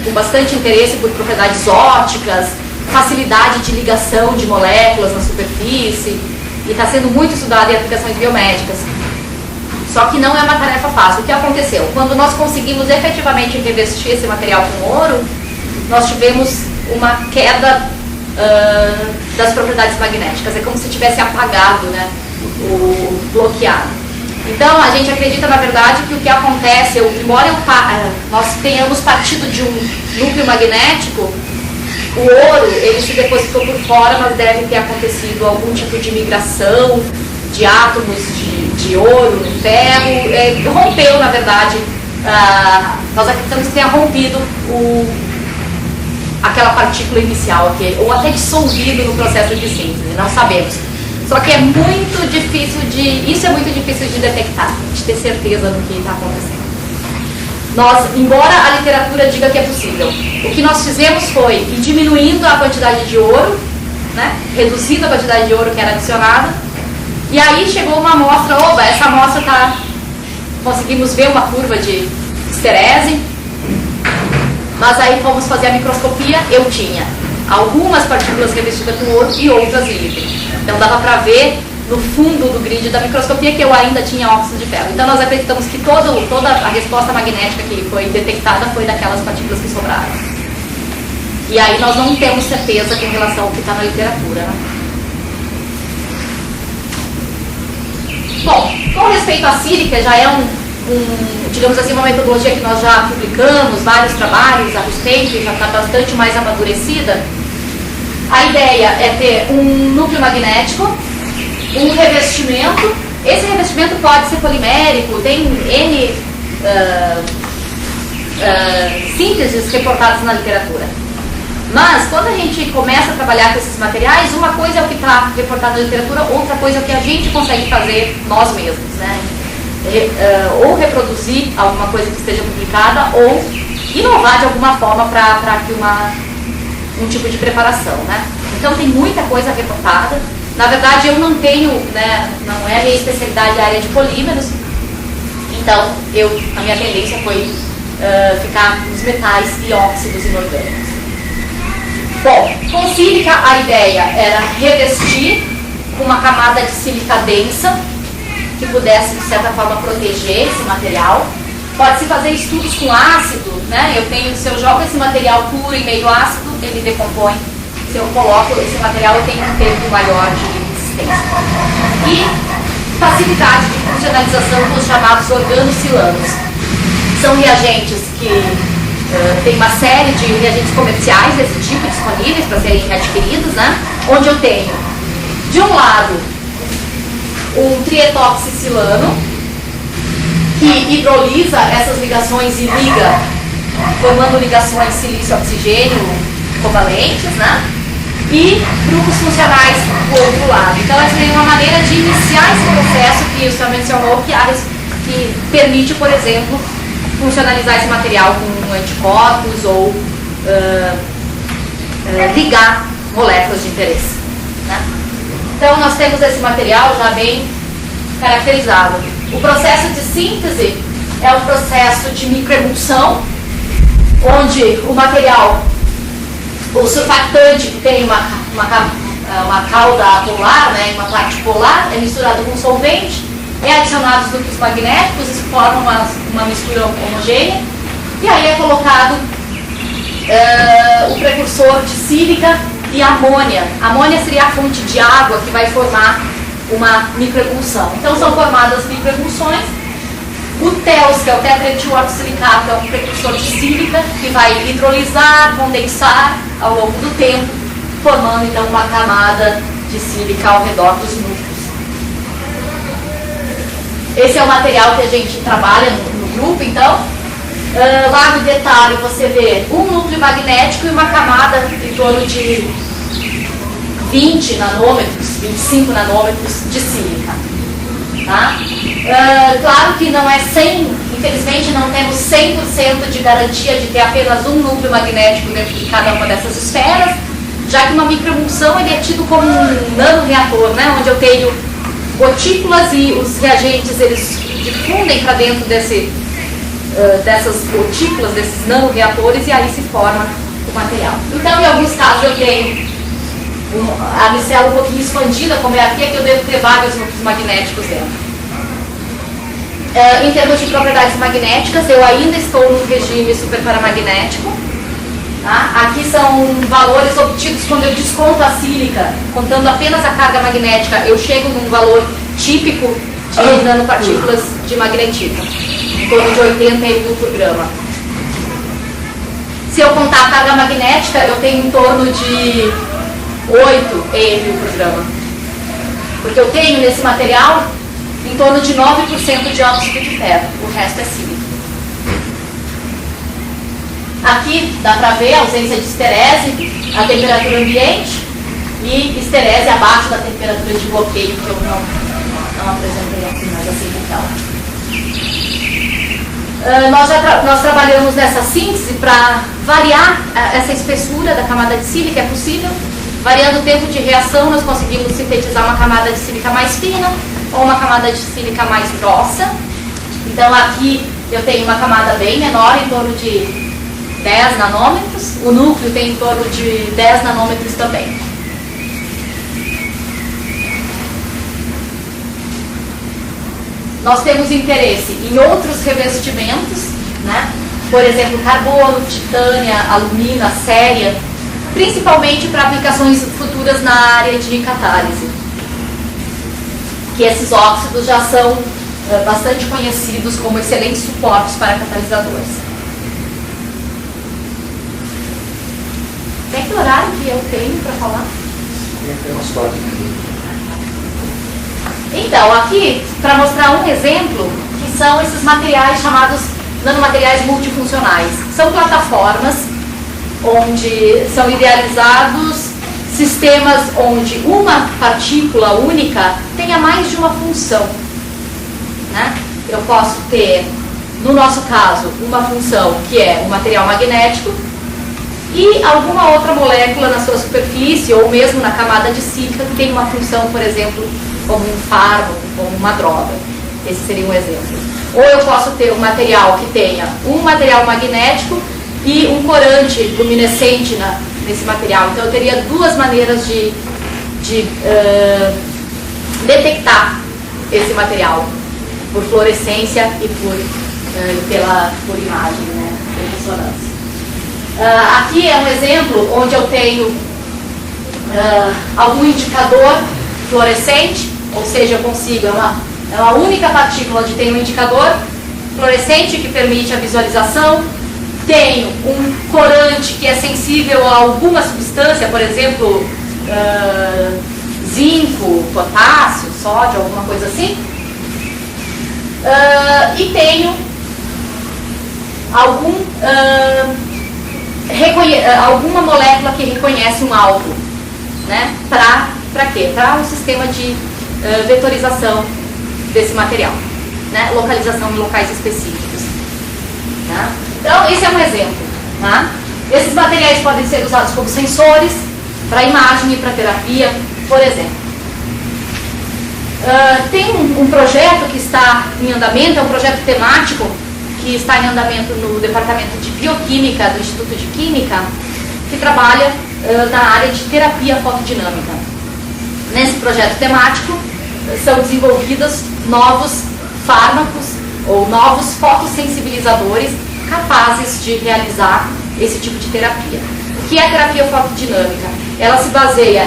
com bastante interesse por propriedades ópticas, facilidade de ligação de moléculas na superfície, e está sendo muito estudado em aplicações biomédicas. Só que não é uma tarefa fácil. O que aconteceu? Quando nós conseguimos efetivamente revestir esse material com ouro, nós tivemos uma queda das propriedades magnéticas. É como se tivesse apagado, né, bloqueado. Então a gente acredita na verdade que o que acontece, embora nós tenhamos partido de um núcleo magnético, o ouro ele se depositou por fora, mas deve ter acontecido algum tipo de migração de átomos de ouro no ferro, rompeu na verdade, nós acreditamos que tenha rompido aquela partícula inicial, ou até dissolvido no processo de síntese, não sabemos. Só que é muito difícil isso é muito difícil de detectar, de ter certeza do que está acontecendo. Embora a literatura diga que é possível, o que nós fizemos foi ir diminuindo a quantidade de ouro, né, reduzindo a quantidade de ouro que era adicionada, e aí chegou uma amostra, essa amostra conseguimos ver uma curva de esterese, mas aí fomos fazer a microscopia, eu tinha algumas partículas revestidas com ouro e outras livres. Então dava para ver no fundo do grid da microscopia que eu ainda tinha óxido de ferro. Então nós acreditamos que toda a resposta magnética que foi detectada foi daquelas partículas que sobraram. E aí nós não temos certeza com relação ao que está na literatura, né? Bom, com respeito à sílica, já é digamos assim, uma metodologia que nós já publicamos vários trabalhos a respeito, já está bastante mais amadurecida. A ideia é ter um núcleo magnético, um revestimento. Esse revestimento pode ser polimérico, tem N sínteses reportadas na literatura. Mas, quando a gente começa a trabalhar com esses materiais, uma coisa é o que está reportado na literatura, outra coisa é o que a gente consegue fazer nós mesmos, né? Ou reproduzir alguma coisa que esteja publicada, ou inovar de alguma forma para que um tipo de preparação, né? Então tem muita coisa reportada. Na verdade eu não tenho, né, não é a minha especialidade a área de polímeros, então a minha tendência foi ficar nos metais e óxidos inorgânicos. Bom, com sílica a ideia era revestir com uma camada de sílica densa que pudesse de certa forma proteger esse material. Pode-se fazer estudos com ácido, né? Se eu jogo esse material puro em meio ácido, ele decompõe. Se eu coloco esse material, eu tenho um tempo maior de resistência. E facilidade de funcionalização com os chamados organocilanos. São reagentes que tem uma série de reagentes comerciais desse tipo disponíveis para serem adquiridos, né? Onde eu tenho, de um lado, um trietoxicilano, que hidrolisa essas ligações e liga, formando ligações silício-oxigênio covalentes, né? E grupos funcionais do outro lado. Então, essa é uma maneira de iniciar esse processo que o senhor mencionou, que permite, por exemplo, funcionalizar esse material com anticorpos ou ligar moléculas de interesse, né? Então, nós temos esse material já bem caracterizado. O processo de síntese é um processo de microemulsão, onde o material, o surfactante, que tem uma cauda polar, né, uma parte polar, é misturado com solvente, é adicionado os núcleos magnéticos, isso forma uma mistura homogênea, e aí é colocado o precursor de sílica e amônia. A amônia seria a fonte de água que vai formar uma microemulsão. Então são formadas microemulsões. O TEOS, que é o tetraetilortosilicato, é um precursor de sílica que vai hidrolisar, condensar ao longo do tempo, formando então uma camada de sílica ao redor dos núcleos. Esse é o material que a gente trabalha no grupo, então. Lá no detalhe você vê um núcleo magnético e uma camada em torno de 20 nanômetros, 25 nanômetros de sílica. Tá? Claro que não é 100, infelizmente não temos 100% de garantia de ter apenas um núcleo magnético dentro de cada uma dessas esferas, já que uma microemulsão ele é tido como um nanoreator, né? Onde eu tenho gotículas e os reagentes eles difundem para dentro dessas gotículas, desses nanoreatores, e aí se forma o material. Então, em alguns casos eu tenho a micela um pouquinho expandida, como é aqui, que eu devo ter vários núcleos magnéticos dentro. Em termos de propriedades magnéticas, eu ainda estou no regime superparamagnético. Tá? Aqui são valores obtidos quando eu desconto a sílica, contando apenas a carga magnética, eu chego num valor típico de nanopartículas de magnetismo, em torno de 80 mil por grama. Se eu contar a carga magnética, eu tenho em torno de 8 mil por grama. Porque eu tenho nesse material em torno de 9% de óxido de ferro, o resto é sílica. Aqui dá para ver a ausência de esterese, a temperatura ambiente e esterese abaixo da temperatura de bloqueio, que eu não apresentei aqui, mas assim então. Nós trabalhamos nessa síntese para variar essa espessura da camada de sílica, é possível. Variando o tempo de reação, nós conseguimos sintetizar uma camada de sílica mais fina ou uma camada de sílica mais grossa. Então aqui eu tenho uma camada bem menor, em torno de 10 nanômetros. O núcleo tem em torno de 10 nanômetros também. Nós temos interesse em outros revestimentos, né? Por exemplo, carbono, titânia, alumina, céria, principalmente para aplicações futuras na área de catálise. Que esses óxidos já são bastante conhecidos como excelentes suportes para catalisadores. Tem que horário que eu tenho para falar? Então, aqui, para mostrar um exemplo, que são esses materiais chamados nanomateriais multifuncionais. São plataformas onde são idealizados sistemas onde uma partícula única tenha mais de uma função, né? Eu posso ter, no nosso caso, uma função que é o material magnético e alguma outra molécula na sua superfície ou mesmo na camada de sílica que tem uma função, por exemplo, como um fármaco, como uma droga. Esse seria um exemplo. Ou eu posso ter um material que tenha um material magnético e um corante luminescente nesse material. Então eu teria duas maneiras de detectar esse material, por fluorescência e por imagem, né, por ressonância. Aqui é um exemplo onde eu tenho algum indicador fluorescente, ou seja, eu consigo, é uma única partícula onde tem um indicador fluorescente que permite a visualização. Tenho um corante que é sensível a alguma substância, por exemplo, zinco, potássio, sódio, alguma coisa assim. E tenho alguma molécula que reconhece um alvo, né? Para quê? Para um sistema de vetorização desse material, né? Localização em locais específicos. Né? Então, esse é um exemplo. Tá? Esses materiais podem ser usados como sensores para imagem e para terapia, por exemplo. Tem um projeto que está em andamento, é um projeto temático que está em andamento no Departamento de Bioquímica do Instituto de Química, que trabalha na área de terapia fotodinâmica. Nesse projeto temático, são desenvolvidos novos fármacos ou novos fotossensibilizadores capazes de realizar esse tipo de terapia. O que é a terapia fotodinâmica? Ela se baseia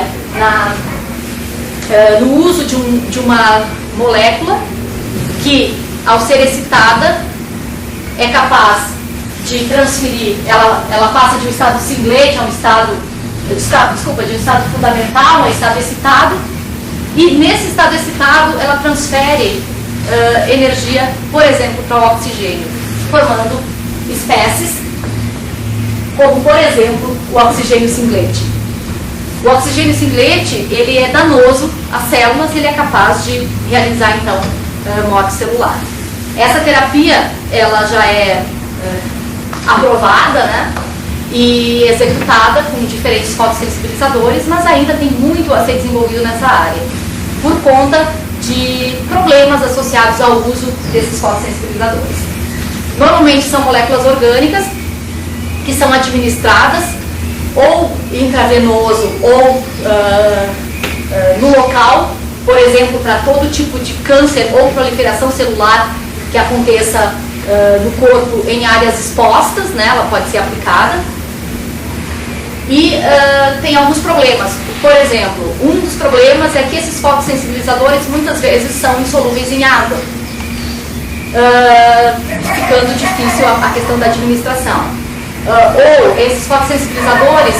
no uso de uma molécula que, ao ser excitada, é capaz de transferir, ela passa de um estado singlet a um estado, de um estado fundamental a um estado excitado, e nesse estado excitado ela transfere energia, por exemplo, para o oxigênio, formando espécies como, por exemplo, o oxigênio singlet. O oxigênio singlet, ele é danoso às células e ele é capaz de realizar, então, morte celular. Essa terapia, ela já é aprovada, né, e executada com diferentes fotossensibilizadores, mas ainda tem muito a ser desenvolvido nessa área, por conta de problemas associados ao uso desses fotossensibilizadores. Normalmente são moléculas orgânicas que são administradas ou intravenoso ou no local, por exemplo, para todo tipo de câncer ou proliferação celular que aconteça no corpo em áreas expostas, né, ela pode ser aplicada. E tem alguns problemas. Por exemplo, um dos problemas é que esses fotossensibilizadores muitas vezes são insolúveis em água, ficando difícil a questão da administração. Ou esses fotossensibilizadores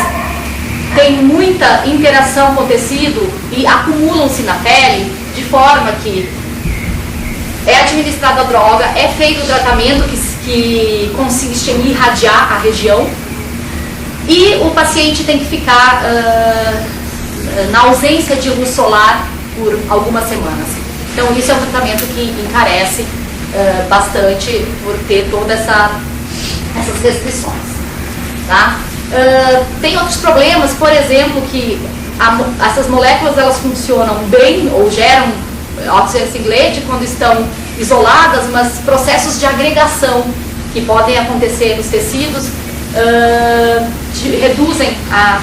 têm muita interação com o tecido e acumulam-se na pele, de forma que é administrada a droga, é feito o tratamento que consiste em irradiar a região, e o paciente tem que ficar na ausência de luz solar por algumas semanas. Então isso é um tratamento que encarece bastante por ter todas essas restrições. Tá? Tem outros problemas, por exemplo, que essas moléculas elas funcionam bem ou geram oxigênio singlete quando estão isoladas, mas processos de agregação que podem acontecer nos tecidos reduzem a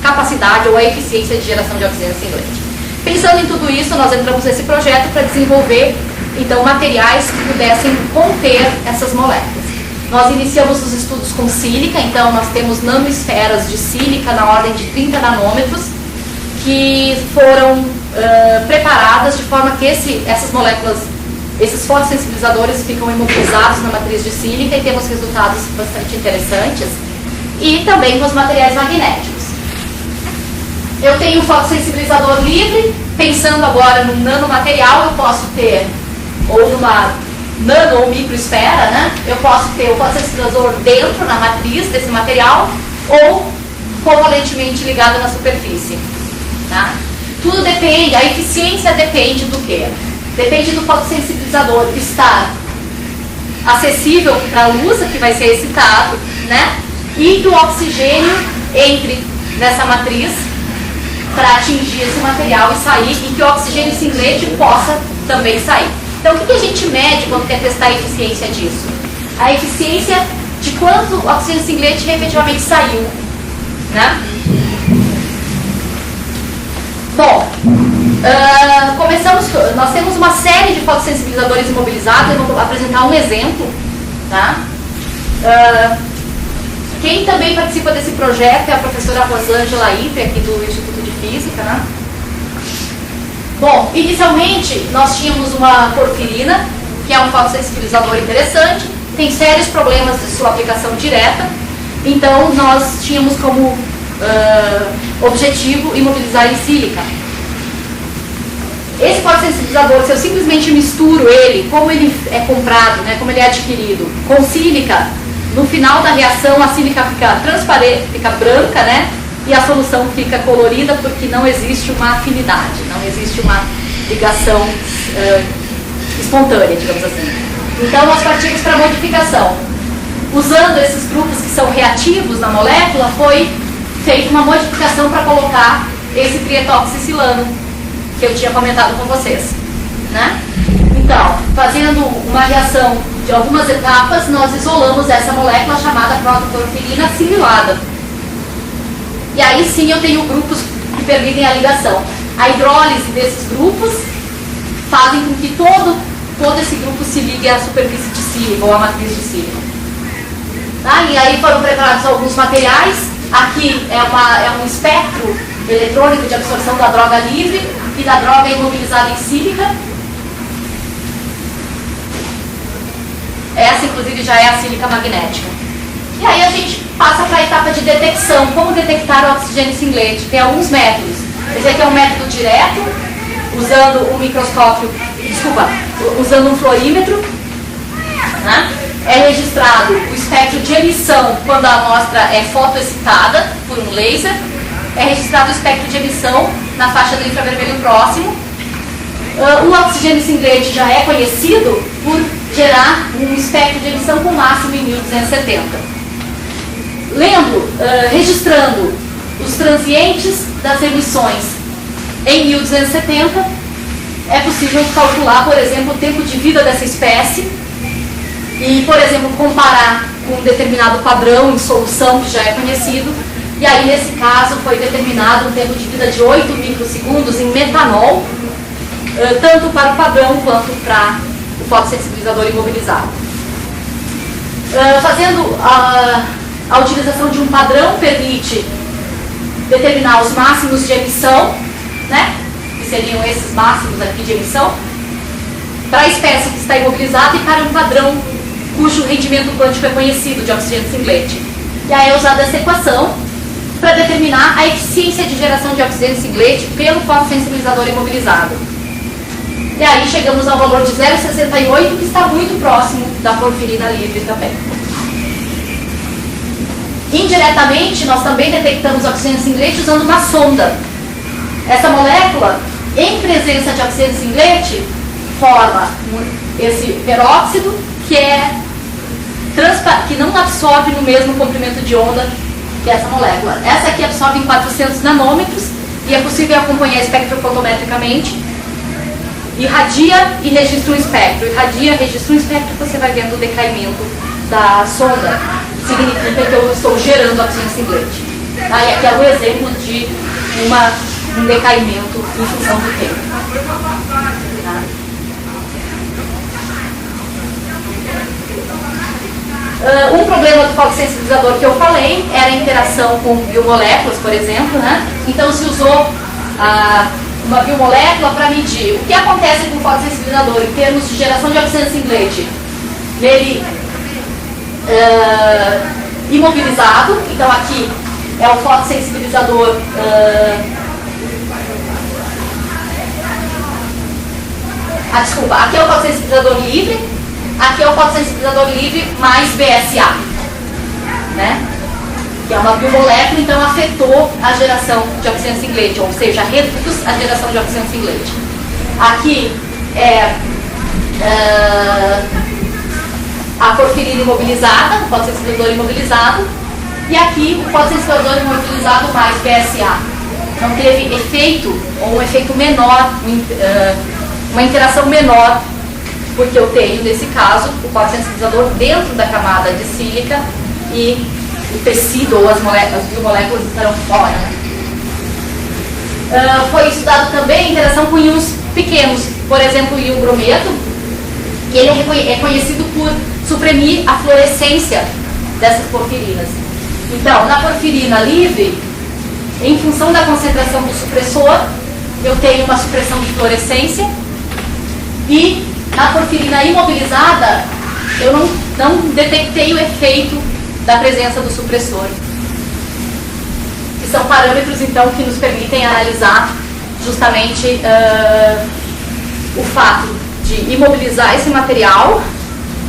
capacidade ou a eficiência de geração de oxigênio singlete. Pensando em tudo isso, nós entramos nesse projeto para desenvolver então materiais que pudessem conter essas moléculas. Nós iniciamos os estudos com sílica, então nós temos nanoesferas de sílica na ordem de 30 nanômetros que foram preparadas de forma que essas moléculas, esses fotossensibilizadores ficam imobilizados na matriz de sílica e temos resultados bastante interessantes, e também com os materiais magnéticos. Eu tenho um fotossensibilizador livre, pensando agora num nanomaterial, eu posso ter, ou numa nano ou microesfera, né? Eu posso ter o fotossensibilizador dentro, na matriz desse material, ou covalentemente ligado na superfície. Tá? Tudo depende, a eficiência depende do quê? Depende do fotossensibilizador estar acessível para a luz, que vai ser excitado, né? E que o oxigênio entre nessa matriz para atingir esse material e sair, e que o oxigênio singlete possa também sair. Então, o que a gente mede quando quer testar a eficiência disso? A eficiência de quanto o oxigênio singlete efetivamente saiu, né? Bom, nós temos uma série de fotossensibilizadores imobilizados. Eu vou apresentar um exemplo, tá? Quem também participa desse projeto é a professora Rosângela Ipe, aqui do Instituto de Física, né? Bom, inicialmente nós tínhamos uma porfirina, que é um fotossensibilizador interessante, tem sérios problemas de sua aplicação direta, então nós tínhamos como objetivo imobilizar em sílica. Esse fotossensibilizador, se eu simplesmente misturo ele, como ele é comprado, né, como ele é adquirido, com sílica, no final da reação a sílica fica transparente, fica branca, né? E a solução fica colorida porque não existe uma afinidade, não existe uma ligação espontânea, digamos assim. Então nós partimos para a modificação. Usando esses grupos que são reativos na molécula, foi feita uma modificação para colocar esse trietoxicilano que eu tinha comentado com vocês, né? Então, fazendo uma reação de algumas etapas, nós isolamos essa molécula chamada protoporfirina assimilada. E aí sim eu tenho grupos que permitem a ligação. A hidrólise desses grupos fazem com que todo esse grupo se ligue à superfície de sílica ou à matriz de sílica. Tá? E aí foram preparados alguns materiais. Aqui é um espectro eletrônico de absorção da droga livre e da droga imobilizada em sílica. Essa, inclusive, já é a sílica magnética. E aí a gente passa para a etapa de detecção. Como detectar o oxigênio singlete? Tem alguns métodos. Esse aqui é um método direto, usando um microscópio, usando um fluorímetro. Né? É registrado o espectro de emissão quando a amostra é fotoexcitada por um laser. É registrado o espectro de emissão na faixa do infravermelho próximo. O oxigênio singlete já é conhecido por gerar um espectro de emissão com máximo em 1270. Registrando os transientes das emissões em 1270, é possível calcular, por exemplo, o tempo de vida dessa espécie e, por exemplo, comparar com um determinado padrão em solução que já é conhecido. E aí, nesse caso, foi determinado um tempo de vida de 8 microsegundos em metanol, tanto para o padrão quanto para o fotossensibilizador imobilizado. Fazendo a utilização de um padrão permite determinar os máximos de emissão, né, que seriam esses máximos aqui de emissão, para a espécie que está imobilizada e para um padrão cujo rendimento quântico é conhecido de oxigênio singlete. E aí é usada essa equação para determinar a eficiência de geração de oxigênio singlete pelo fotossensibilizador imobilizado. E aí chegamos ao valor de 0,68, que está muito próximo da porfirina livre também. Indiretamente, nós também detectamos oxigênio singlete usando uma sonda. Essa molécula, em presença de oxigênio singlete, forma esse peróxido que não absorve no mesmo comprimento de onda que essa molécula. Essa aqui absorve em 400 nanômetros e é possível acompanhar espectrofotometricamente. Irradia e registra um espectro. Irradia, registra um espectro, você vai vendo o decaimento da sonda. Significa que eu estou gerando oxigênio singlete. Tá? E aqui é um exemplo de um decaimento em função do tempo. Tá? Um problema do fotossensibilizador que eu falei era a interação com biomoléculas, por exemplo, né? Então se usou uma biomolécula para medir o que acontece com o fotossensibilizador em termos de geração de oxigênio singlete nele imobilizado. Então aqui é o fotossensibilizador desculpa, aqui é o fotossensibilizador livre. Aqui é o fotossensibilizador livre mais BSA, né? Que é uma biomolécula, então afetou a geração de oxigênio singlete, ou seja, reduz a geração de oxigênio singlete. Aqui é a porfirina imobilizada, o fotossensibilizador imobilizado, e aqui o fotossensibilizador imobilizado mais BSA. Não teve efeito, ou um efeito menor, uma interação menor, porque eu tenho, nesse caso, o fotossensibilizador dentro da camada de sílica e o tecido ou as biomoléculas estarão fora. Foi estudado também a interação com íons pequenos, por exemplo, o íon brometo, e ele é conhecido por suprimir a fluorescência dessas porfirinas. Então, na porfirina livre, em função da concentração do supressor, eu tenho uma supressão de fluorescência, e na porfirina imobilizada, eu não detectei o efeito da presença do supressor. Que são parâmetros, então, que nos permitem analisar justamente o fato de imobilizar esse material,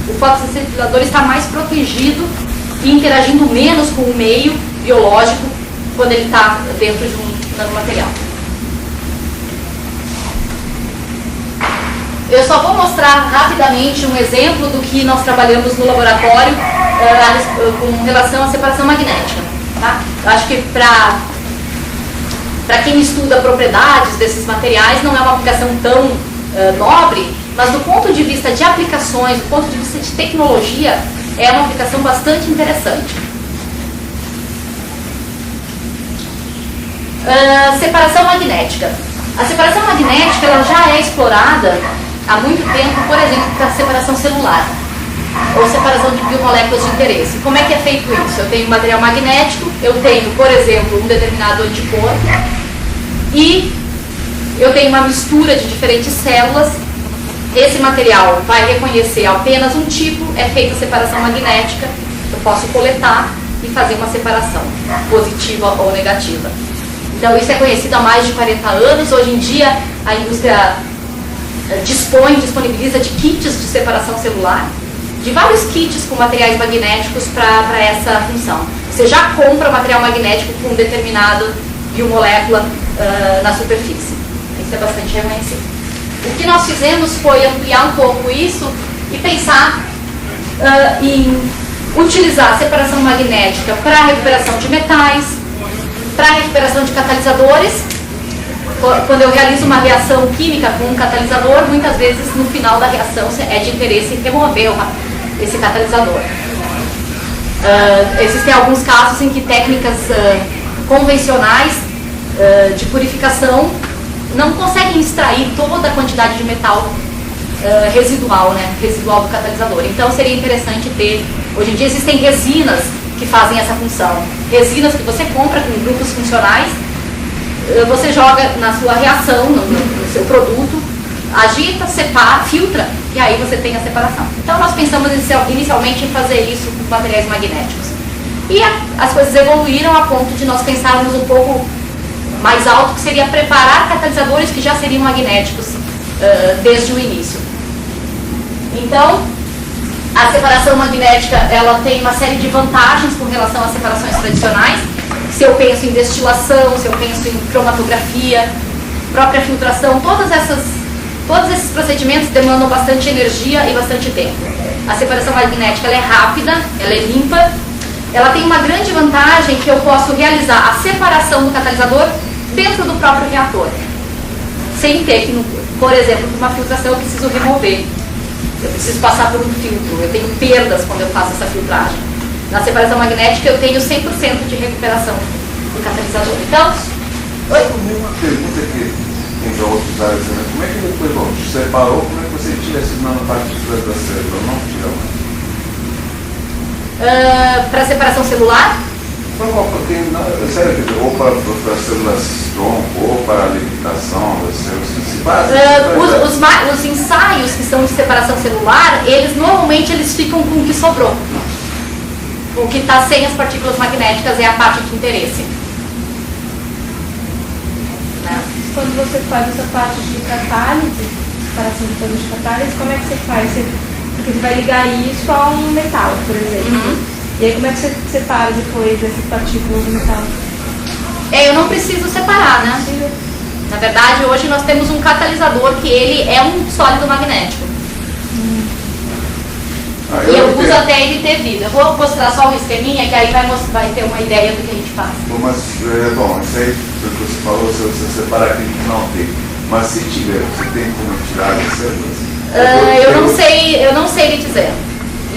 o fotossensibilizador está mais protegido e interagindo menos com o meio biológico quando ele está dentro de um nanomaterial. Eu só vou mostrar rapidamente um exemplo do que nós trabalhamos no laboratório com relação à separação magnética. Tá? Eu acho que para quem estuda propriedades desses materiais não é uma aplicação tão nobre, mas do ponto de vista de aplicações, do ponto de vista de tecnologia, é uma aplicação bastante interessante. Separação magnética. A separação magnética ela já é explorada há muito tempo, por exemplo, para separação celular ou separação de biomoléculas de interesse. Como é que é feito isso? Eu tenho material magnético, eu tenho, por exemplo, um determinado anticorpo e eu tenho uma mistura de diferentes células. Esse material vai reconhecer apenas um tipo, é feita a separação magnética, eu posso coletar e fazer uma separação positiva ou negativa. Então isso é conhecido há mais de 40 anos. Hoje em dia a indústria disponibiliza de kits de separação celular, de vários kits com materiais magnéticos para essa função. Você já compra material magnético com determinada biomolécula na superfície. Isso é bastante reconhecido. O que nós fizemos foi ampliar um pouco isso e pensar em utilizar a separação magnética para a recuperação de metais, para a recuperação de catalisadores. Quando eu realizo uma reação química com um catalisador, muitas vezes no final da reação é de interesse remover esse catalisador. Existem alguns casos em que técnicas convencionais de purificação não conseguem extrair toda a quantidade de metal residual, né, residual do catalisador. Então seria interessante ter, hoje em dia existem resinas que fazem essa função. Resinas que você compra com grupos funcionais, você joga na sua reação, no seu produto, agita, separa, filtra, e aí você tem a separação. Então nós pensamos inicialmente em fazer isso com materiais magnéticos. E as coisas evoluíram a ponto de nós pensarmos um pouco mais alto, que seria preparar catalisadores que já seriam magnéticos desde o início. Então, a separação magnética ela tem uma série de vantagens com relação às separações tradicionais. Se eu penso em destilação, se eu penso em cromatografia, própria filtração, todos esses procedimentos demandam bastante energia e bastante tempo. A separação magnética ela é rápida, ela é limpa, ela tem uma grande vantagem que eu posso realizar a separação do catalisador dentro do próprio reator, sem ter que, por exemplo, para uma filtração eu preciso remover, eu preciso passar por um filtro, eu tenho perdas quando eu faço essa filtragem. Na separação magnética eu tenho 100% de recuperação do catalisador. Então, uma pergunta que tem para outros áreas, né? Como é que depois, bom, separou, como é que você tira essas nanopartículas da célula? Não tira mais? Para separação celular? Sério, ou para as células tronco, ou para a limitação das células principais? Os ensaios que são de separação celular, normalmente eles ficam com o que sobrou. O que está sem as partículas magnéticas é a parte de interesse. Né? Quando você faz essa parte de catálise, separação de termos de catálise, como é que você faz? Porque você vai ligar isso a um metal, por exemplo. Uhum. E aí como é que você separa depois essas partículas do metal? Eu não preciso separar, né? Na verdade, hoje nós temos um catalisador que ele é um sólido magnético. E eu uso até ele ter vida. Eu vou mostrar só um esqueminha que aí vai ter uma ideia do que a gente faz. Mas, isso aí, o que você falou, você separa aquilo que não tem. Mas se tiver, você tem como tirar as células? Eu não sei lhe dizer.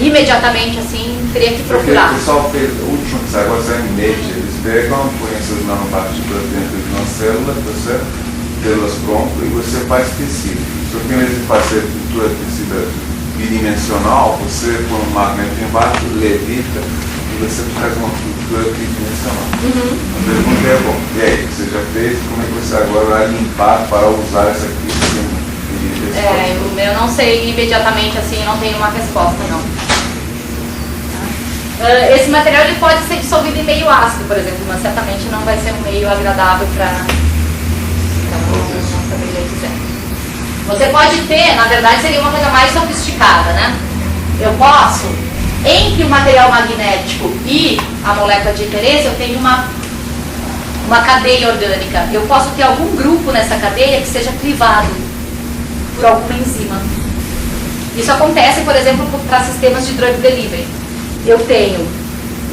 Imediatamente, assim, teria que procurar. Porque o pessoal fez, o último que saiu agora é em Nature, eles pegam, põem essas nanopartículas dentro de uma célula, tá certo? Células prontas, e você faz tecido. Só que em vez de fazer pintura de tecido bidimensional, você põe um magneto embaixo, levita, e você faz uma pintura tridimensional. A pergunta é, bom, e aí, você já fez, como é que você agora vai limpar para usar essa aqui? Eu não sei imediatamente, assim, eu não tenho uma resposta, não. Esse material ele pode ser dissolvido em meio ácido, por exemplo, mas certamente não vai ser um meio agradável para não saberia dizer. Você pode ter, na verdade seria uma coisa mais sofisticada, né? Eu posso, entre o material magnético e a molécula de interesse, eu tenho uma cadeia orgânica. Eu posso ter algum grupo nessa cadeia que seja crivado por alguma enzima. Isso acontece, por exemplo, para sistemas de drug delivery. Eu tenho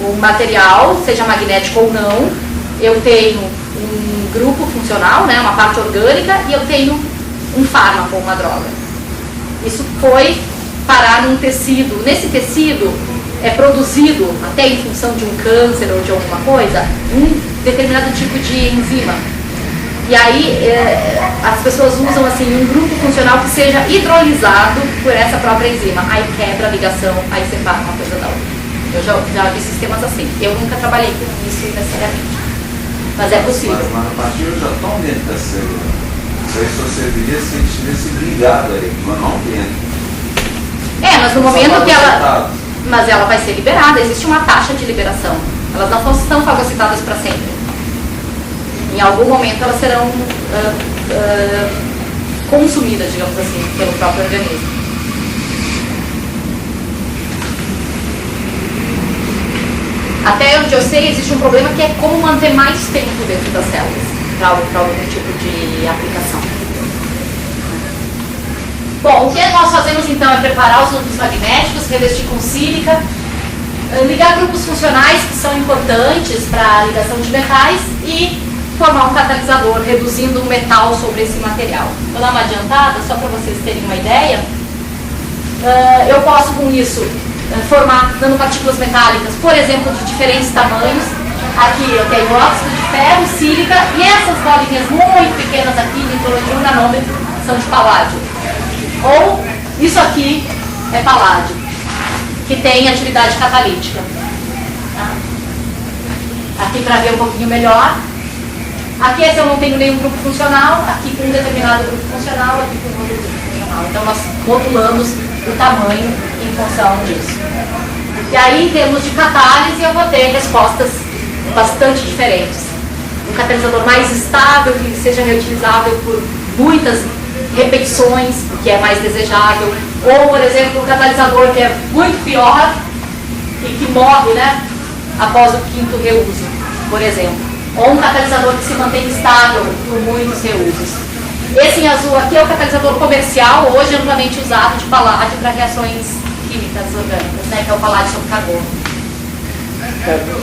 um material, seja magnético ou não, eu tenho um grupo funcional, né, uma parte orgânica, e eu tenho um fármaco, uma droga. Isso foi parar num tecido. Nesse tecido é produzido, até em função de um câncer ou de alguma coisa, um determinado tipo de enzima. E aí as pessoas usam assim um grupo funcional que seja hidrolisado por essa própria enzima. Aí quebra a ligação, aí separa uma coisa da outra. Eu já vi sistemas assim. Eu nunca trabalhei com isso necessariamente. Mas é possível. Mas nanopartículas já estão dentro da célula. Isso aí só serviria se tivesse ligado aí, mas não dentro. Mas no momento que ela... Mas ela vai ser liberada, existe uma taxa de liberação. Elas não são fagocitadas para sempre. Em algum momento elas serão consumidas, digamos assim, pelo próprio organismo. Até onde eu sei, existe um problema que é como manter mais tempo dentro das células para algum tipo de aplicação. Bom, o que nós fazemos então é preparar os núcleos magnéticos, revestir com sílica, ligar grupos funcionais que são importantes para a ligação de metais e formar um catalisador, reduzindo o metal sobre esse material. Vou dar uma adiantada, só para vocês terem uma ideia. Eu posso, com isso, formar nanopartículas metálicas, por exemplo, de diferentes tamanhos. Aqui eu tenho óxido de ferro, sílica, e essas bolinhas muito pequenas aqui, em torno de 1 nanômetro, são de paládio. Ou isso aqui é paládio, que tem atividade catalítica. Aqui para ver um pouquinho melhor. Aqui esse eu não tenho nenhum grupo funcional, aqui com um determinado grupo funcional, aqui com outro grupo funcional. Então nós modulamos o tamanho em função disso. E aí, em termos de catálise, eu vou ter respostas bastante diferentes. Um catalisador mais estável, que seja reutilizável por muitas repetições, que é mais desejável, ou, por exemplo, o catalisador que é muito pior e que morre, né, após o 5º reuso, por exemplo. Ou um catalisador que se mantém estável por muitos reusos. Esse em azul aqui é o catalisador comercial, hoje amplamente usado de paládio para reações químicas orgânicas, né, que é o paládio sobre carbono.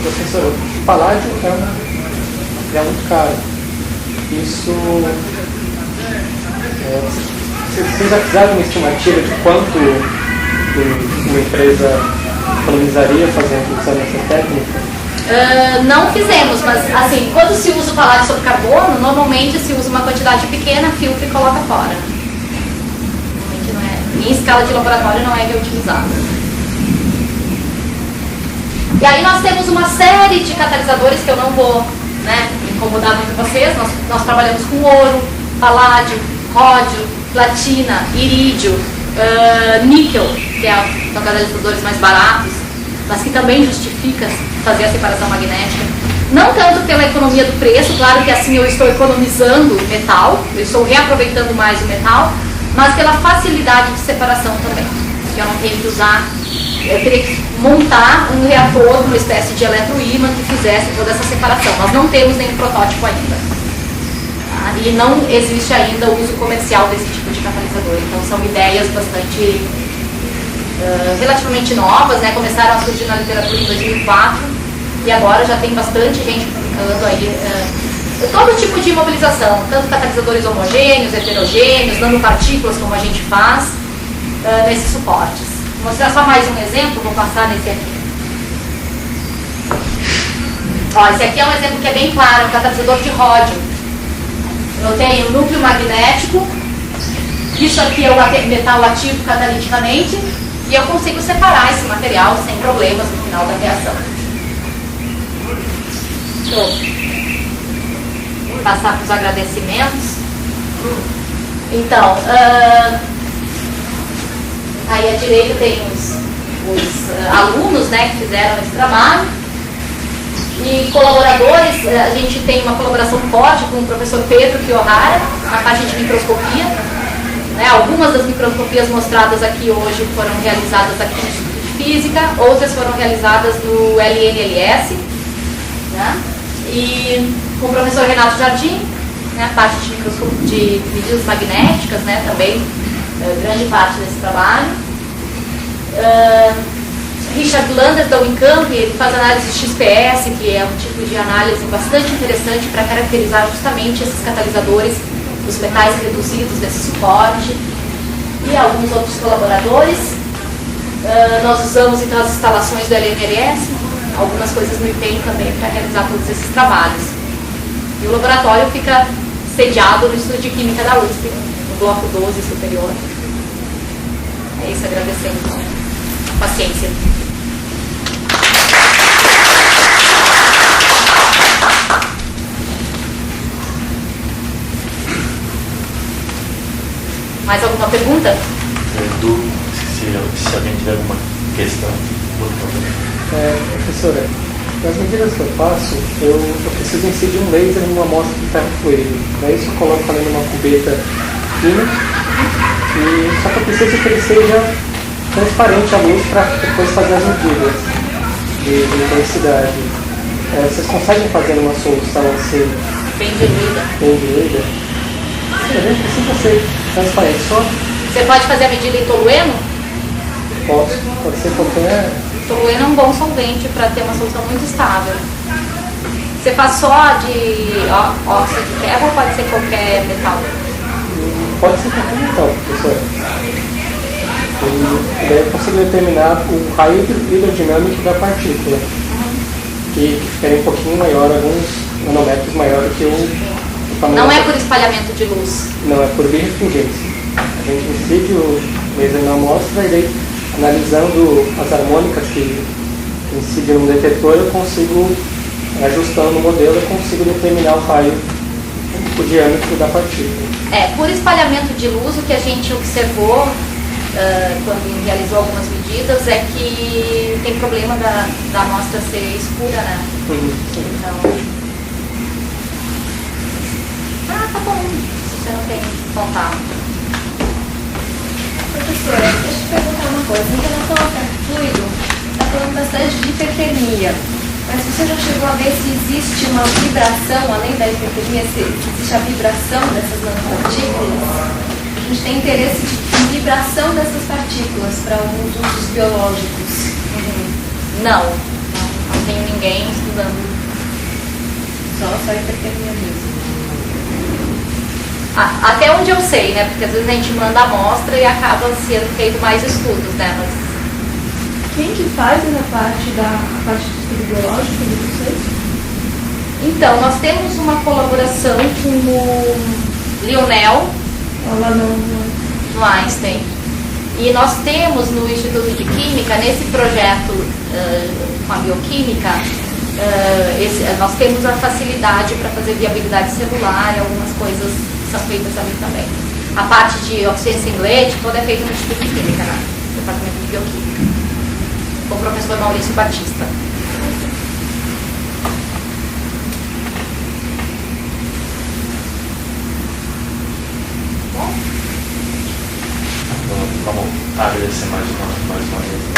Professor, o paládio é muito caro. Isso... vocês já fizeram uma estimativa de quanto uma empresa economizaria fazendo usando essa técnica? Não fizemos, mas assim, quando se usa o paládio sobre carbono, normalmente se usa uma quantidade pequena, filtra e coloca fora. Normalmente não é, em escala de laboratório não é reutilizado. E aí nós temos uma série de catalisadores que eu não vou, né, incomodar muito vocês. Nós trabalhamos com ouro, paládio, ródio, platina, irídio, níquel, que são catalisadores mais baratos, mas que também justifica fazer a separação magnética. Não tanto pela economia do preço, claro que assim eu estou economizando metal, eu estou reaproveitando mais o metal, mas pela facilidade de separação também, que eu não tenho que usar, eu teria que montar um reator, uma espécie de eletroímã que fizesse toda essa separação. Nós não temos nenhum protótipo ainda. E não existe ainda o uso comercial desse tipo de catalisador. Então são ideias bastante relativamente novas, né? Começaram a surgir na literatura em 2004 e agora já tem bastante gente publicando aí todo tipo de imobilização, tanto catalisadores homogêneos, heterogêneos, nanopartículas como a gente faz nesses suportes. Vou mostrar só mais um exemplo, vou passar nesse aqui. Ó, esse aqui é um exemplo que é bem claro, um catalisador de ródio. Eu tenho núcleo magnético, isso aqui é o metal ativo cataliticamente, e eu consigo separar esse material sem problemas no final da reação. Vou passar para os agradecimentos. Então, aí à direita tem os alunos, né, que fizeram esse trabalho. E colaboradores, a gente tem uma colaboração forte com o professor Pedro Kiyohara, na parte de microscopia. Né, algumas das microscopias mostradas aqui hoje foram realizadas aqui no Instituto de Física, outras foram realizadas no LNLS. Né, e com o professor Renato Jardim, né, a parte de medidas magnéticas, né, também, grande parte desse trabalho. Richard Lander da Unicamp, ele faz análise de XPS, que é um tipo de análise bastante interessante para caracterizar justamente esses catalisadores, os metais reduzidos desse suporte, e alguns outros colaboradores. Nós usamos então as instalações do LNRS, algumas coisas no IPEM também para realizar todos esses trabalhos. E o laboratório fica sediado no Instituto de Química da USP, no bloco 12 superior. É isso, agradecendo a paciência. Mais alguma pergunta? Se alguém tiver alguma questão. Professora, nas medidas que eu faço, eu preciso incidir um laser em uma amostra de ferro fluido. Para isso eu coloco ela numa cubeta fina, só que eu preciso que ele seja transparente à luz para depois fazer as medidas de intensidade. Vocês conseguem fazer uma solução assim? Bem diluída. Bem diluída? Sim, a gente precisa ser transparente só. Você pode fazer a medida em tolueno? Pode ser qualquer. Tolueno é um bom solvente para ter uma solução muito estável. Você faz só de óxido de ferro ou pode ser qualquer metal? Pode ser qualquer metal, professor. E daí eu consigo determinar o raio hidrodinâmico da partícula, que ficaria um pouquinho maior, alguns nanômetros maior do que o tamanho. Não é por espalhamento de luz? Não, é por birrefringência. A gente incide o laser na amostra e daí, analisando as harmônicas que incidem no detetor, eu consigo, ajustando o modelo, eu consigo determinar o raio, o diâmetro da partícula. Por espalhamento de luz, o que a gente observou quando realizou algumas medidas é que tem problema da amostra ser escura, né? Então, tá bom, se você não tem contato. Professora, deixa eu te perguntar uma coisa. Em relação ao perto fluido, está falando bastante de hipertermia. Mas você já chegou a ver se existe uma vibração, além da hipertermia, se existe a vibração dessas nanopartículas? A gente tem interesse em vibração dessas partículas para alguns usos biológicos. Não tenho ninguém estudando. Só hipertermia mesmo. Até onde eu sei, né? Porque às vezes a gente manda amostra e acaba sendo feito mais estudos, né? Mas quem que faz essa parte da parte de estudo biológico de vocês? então, nós temos uma colaboração com o Lionel, Lá no no Einstein. E nós temos no Instituto de Química, nesse projeto com a bioquímica, nós temos a facilidade para fazer viabilidade celular e algumas coisas são feitas ali também. A parte de oxigênio singlete, toda é feita no Instituto de Química, né? Departamento de Bioquímica. Com o professor Maurício Batista. Vamos agradecer mais uma vez.